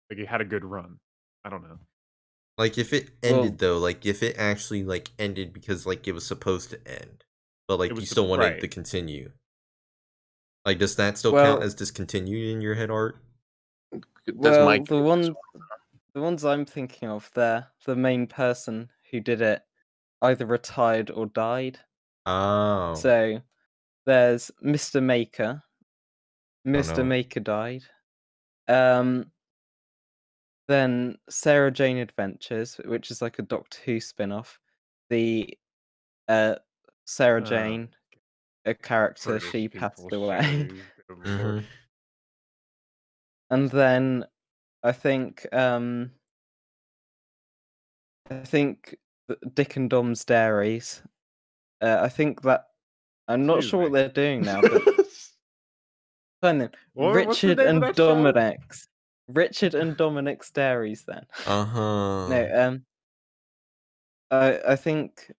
Like you had a good run. I don't know. Like if it ended though, like if it actually like ended because like it was supposed to end, but like you still wanted to continue. Like does that still count as discontinued in your head, Art? Well, the ones I'm thinking of, the main person who did it either retired or died. Oh. So there's Mr. Maker. Mr. Maker died. Then Sarah Jane Adventures, which is like a Doctor Who spin-off. The Sarah Jane, a character, she passed away. And then I think Dick and Dom's Dairies. I think that I'm not sure what they're doing now, but fine then. Richard and Dominic's Dairies then. No, I think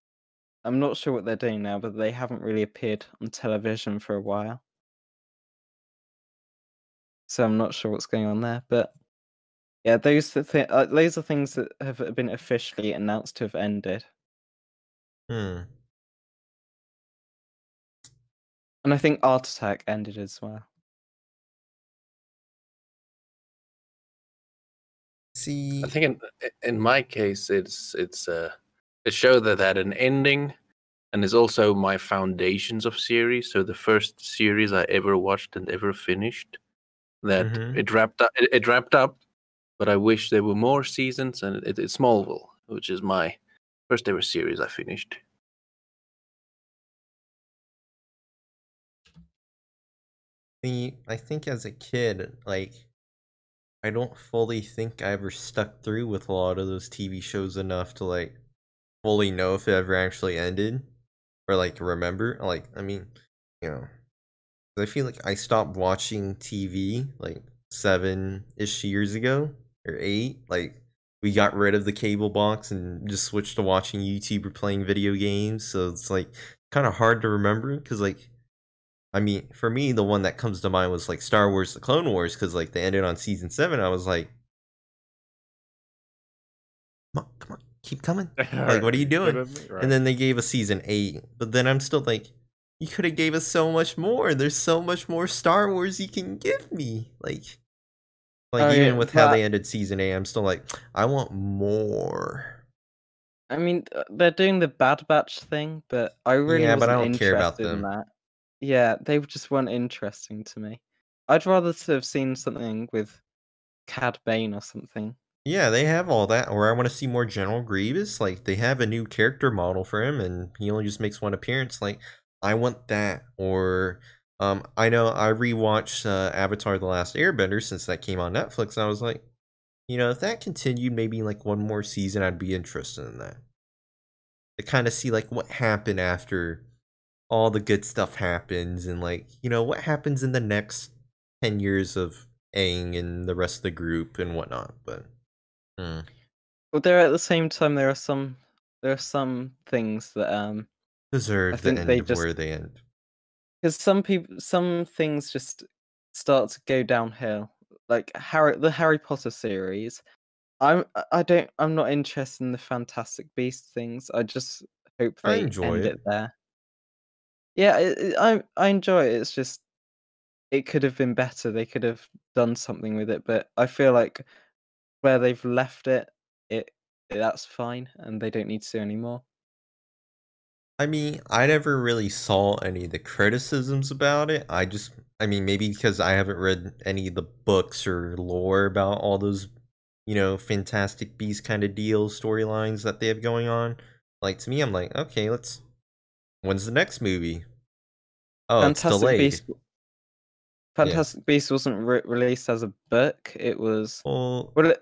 I'm not sure what they're doing now, but they haven't really appeared on television for a while. So I'm not sure what's going on there, but yeah, those are things that have been officially announced to have ended. And I think Art Attack ended as well. See, I think in my case, it's a show that had an ending, and is also my foundations of series. So the first series I ever watched and ever finished. That it wrapped up, but I wish there were more seasons. And it's Smallville, which is my first ever series I finished. I think as a kid, like, I don't fully think I ever stuck through with a lot of those TV shows enough to, like, fully know if it ever actually ended. Or, like, remember. Like, I mean, you know. I feel like I stopped watching TV, like, 7-ish years ago. Or 8. Like, we got rid of the cable box and just switched to watching YouTube or playing video games. So it's, like, kind of hard to remember. Because, like, I mean, for me, the one that comes to mind was like Star Wars: The Clone Wars, because like they ended on season 7. I was like, come on, keep coming. Like, what are you doing? And then they gave us season 8, but then I'm still like, you could have gave us so much more. There's so much more Star Wars you can give me. Like even with how they ended season 8, I'm still like, I want more. I mean, they're doing the Bad Batch thing, but I really wasn't but I don't care about interested in them. that. Yeah, they just weren't interesting to me. I'd rather have seen something with Cad Bane or something. Yeah, they have all that. Or I want to see more General Grievous. Like, they have a new character model for him, and he only just makes one appearance. Like, I want that. Or I know I rewatched Avatar: The Last Airbender since that came on Netflix, and I was like, if that continued maybe like one more season, I'd be interested in that. To kind of see like what happened after all the good stuff happens, and like, what happens in the next 10 years of Aang and the rest of the group and whatnot. But But there at the same time there are some things that I deserve the think they end of just where they end. because some things just start to go downhill. Like the Harry Potter series. I'm not interested in the Fantastic Beasts things. I just hope I they enjoy end it. it there. Yeah, I enjoy it. It's just it could have been better. They could have done something with it, but I feel like where they've left it, that's fine, and they don't need to do any more. I mean, I never really saw any of the criticisms about it. I mean, maybe because I haven't read any of the books or lore about all those, Fantastic Beasts kind of deals, storylines that they have going on. Like, to me, I'm like, okay, when's the next movie? Oh, it's Fantastic delayed. Beasts. Fantastic Beasts wasn't released as a book. It was Well, well,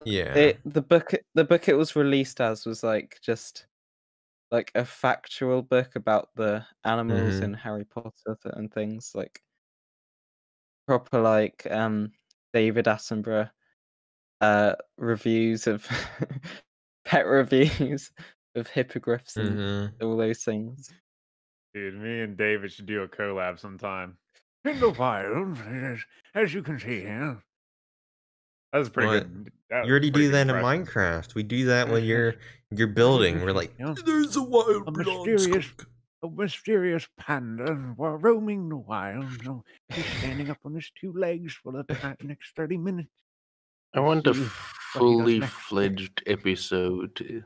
yeah. the book it was released as was like just like a factual book about the animals in Harry Potter and things like proper like David Attenborough reviews of pet reviews of hippogriffs and all those things. Dude, me and David should do a collab sometime. In the wild, as you can see here. That was pretty What? good. You already do that in Minecraft. We do that when you're building. We're like, there's a wild Blondskunk. A mysterious panda roaming the wild. No, he's standing up on his two legs for the next 30 minutes. I want a See what he fully does next. fledged episode.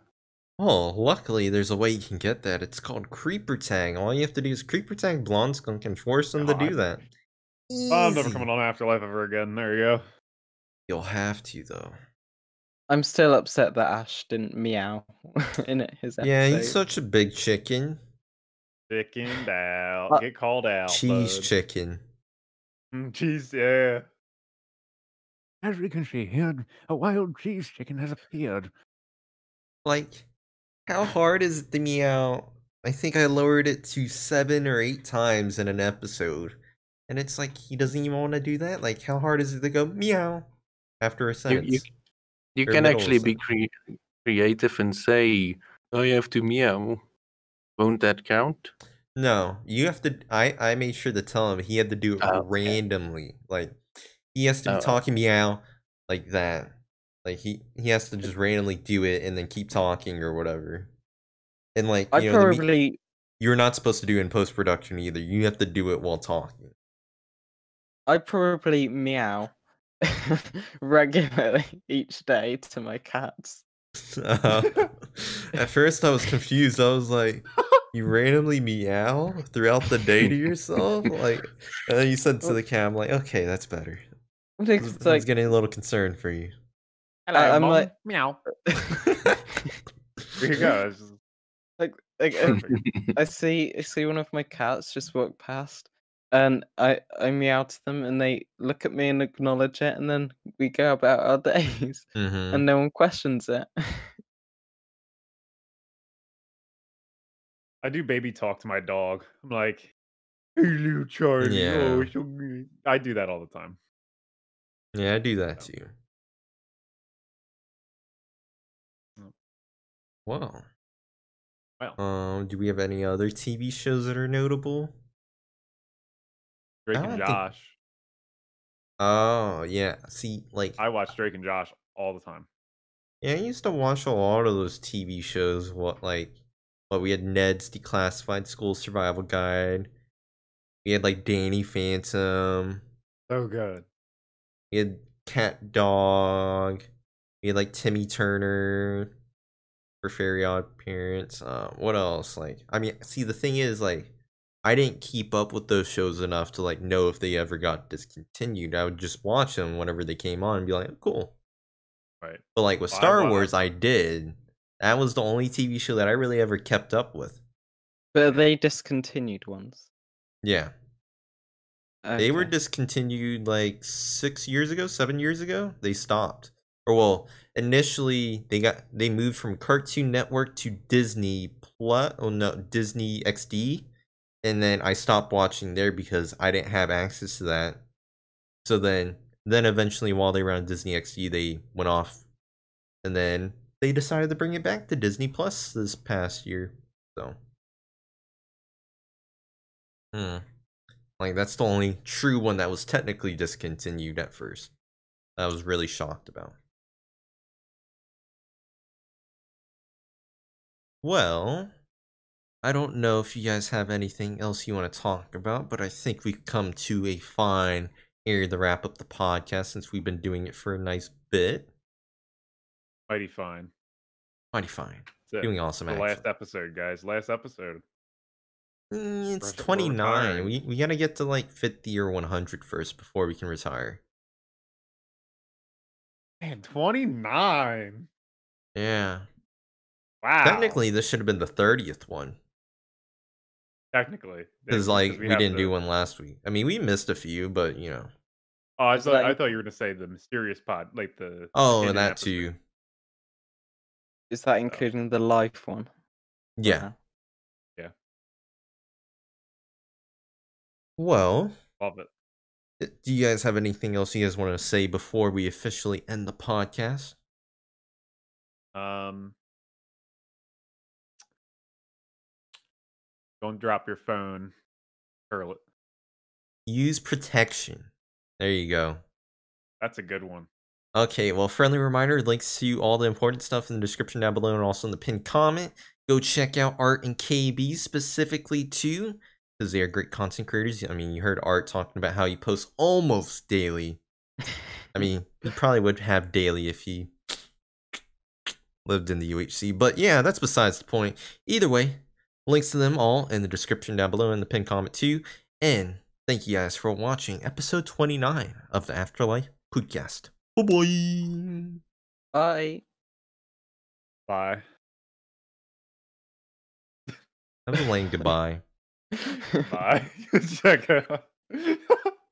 Oh, luckily there's a way you can get that. It's called Creeper Tag. All you have to do is Creeper Tag Blondskunk and force them to do that. Easy. I'm never coming on AfterLife ever again. There you go. You'll have to, though. I'm still upset that Ash didn't meow in his episode. Yeah, he's such a big chicken. Chickened out. Get called out. Cheese bud. chicken. Cheese, yeah. As we can see here, a wild cheese chicken has appeared. Like, how hard is it to meow? I think I lowered it to 7 or 8 times in an episode. And it's like, he doesn't even want to do that? Like, how hard is it to go meow after a sentence? You can actually be creative and say, I have to meow. Won't that count? No, you have to. I made sure to tell him he had to do it randomly. Like, he has to be talking meow like that. Like, he has to just randomly do it and then keep talking or whatever. And like, you're not supposed to do it in post-production either. You have to do it while talking. I probably meow regularly each day to my cats. At first I was confused. I was like, you randomly meow throughout the day to yourself? Like, and then you said to the cat, I'm like, okay, that's better. I was getting a little concerned for you. Hello, I'm Mom. like, meow. There you go. Like I see one of my cats just walk past, and I meow to them, and they look at me and acknowledge it, and then we go about our days, and no one questions it. I do baby talk to my dog. I'm like, hey, little Charlie. Yeah. Oh, so good. I do that all the time. Yeah, I do that too. Wow. Do we have any other TV shows that are notable? Drake and Josh. Oh, yeah. See, like, I watch Drake and Josh all the time. Yeah, I used to watch a lot of those TV shows. We had Ned's Declassified School Survival Guide. We had like Danny Phantom. So good. We had Cat Dog. We had like Timmy Turner for Fairy Odd Parents. What else? Like, I mean, see, the thing is, like, I didn't keep up with those shows enough to like know if they ever got discontinued. I would just watch them whenever they came on and be like, oh, cool. Right. But like with Star Wars, I did. That was the only TV show that I really ever kept up with. But are they discontinued ones? Yeah. They were Okay. discontinued like 6 years ago, 7 years ago. They stopped. Or well, initially they moved from Cartoon Network to Disney Plus. Oh no, Disney XD, and then I stopped watching there because I didn't have access to that. So then eventually, while they were on Disney XD, they went off, and then they decided to bring it back to Disney Plus this past year. So, like that's the only true one that was technically discontinued at first. I was really shocked about. Well, I don't know if you guys have anything else you want to talk about, but I think we've come to a fine area to wrap up the podcast since we've been doing it for a nice bit. Mighty fine. Mighty fine. That's it. Doing awesome, The actually. last episode, guys. Last episode. It's We're 29. retiring. We gotta get to like 50 or 100 first before we can retire. Man, 29. Yeah. Wow. Technically, this should have been the 30th one. Technically. Because like we have didn't the- do one last week. I mean, we missed a few, but you know. Oh, I Is that thought you were gonna say the mysterious pod, like the. Oh, hidden that episode. too. Is that including the live one? Yeah. Yeah. Well, Love it. do you guys have anything else you guys want to say before we officially end the podcast? Don't drop your phone. Curl it. Use protection. There you go. That's a good one. Okay, well, friendly reminder, links to all the important stuff in the description down below and also in the pinned comment. Go check out Art and KB specifically too, because they are great content creators. I mean, you heard Art talking about how he posts almost daily. I mean, he probably would have daily if he lived in the UHC. But yeah, that's besides the point. Either way, links to them all in the description down below and the pinned comment too. And thank you guys for watching episode 29 of the AfterLife Podcast. Bye-bye. Bye. Bye. That was a lame goodbye. Bye. Check it out.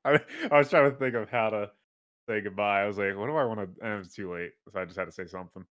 I was trying to think of how to say goodbye. I was like, what do I want to? And it was too late, so I just had to say something.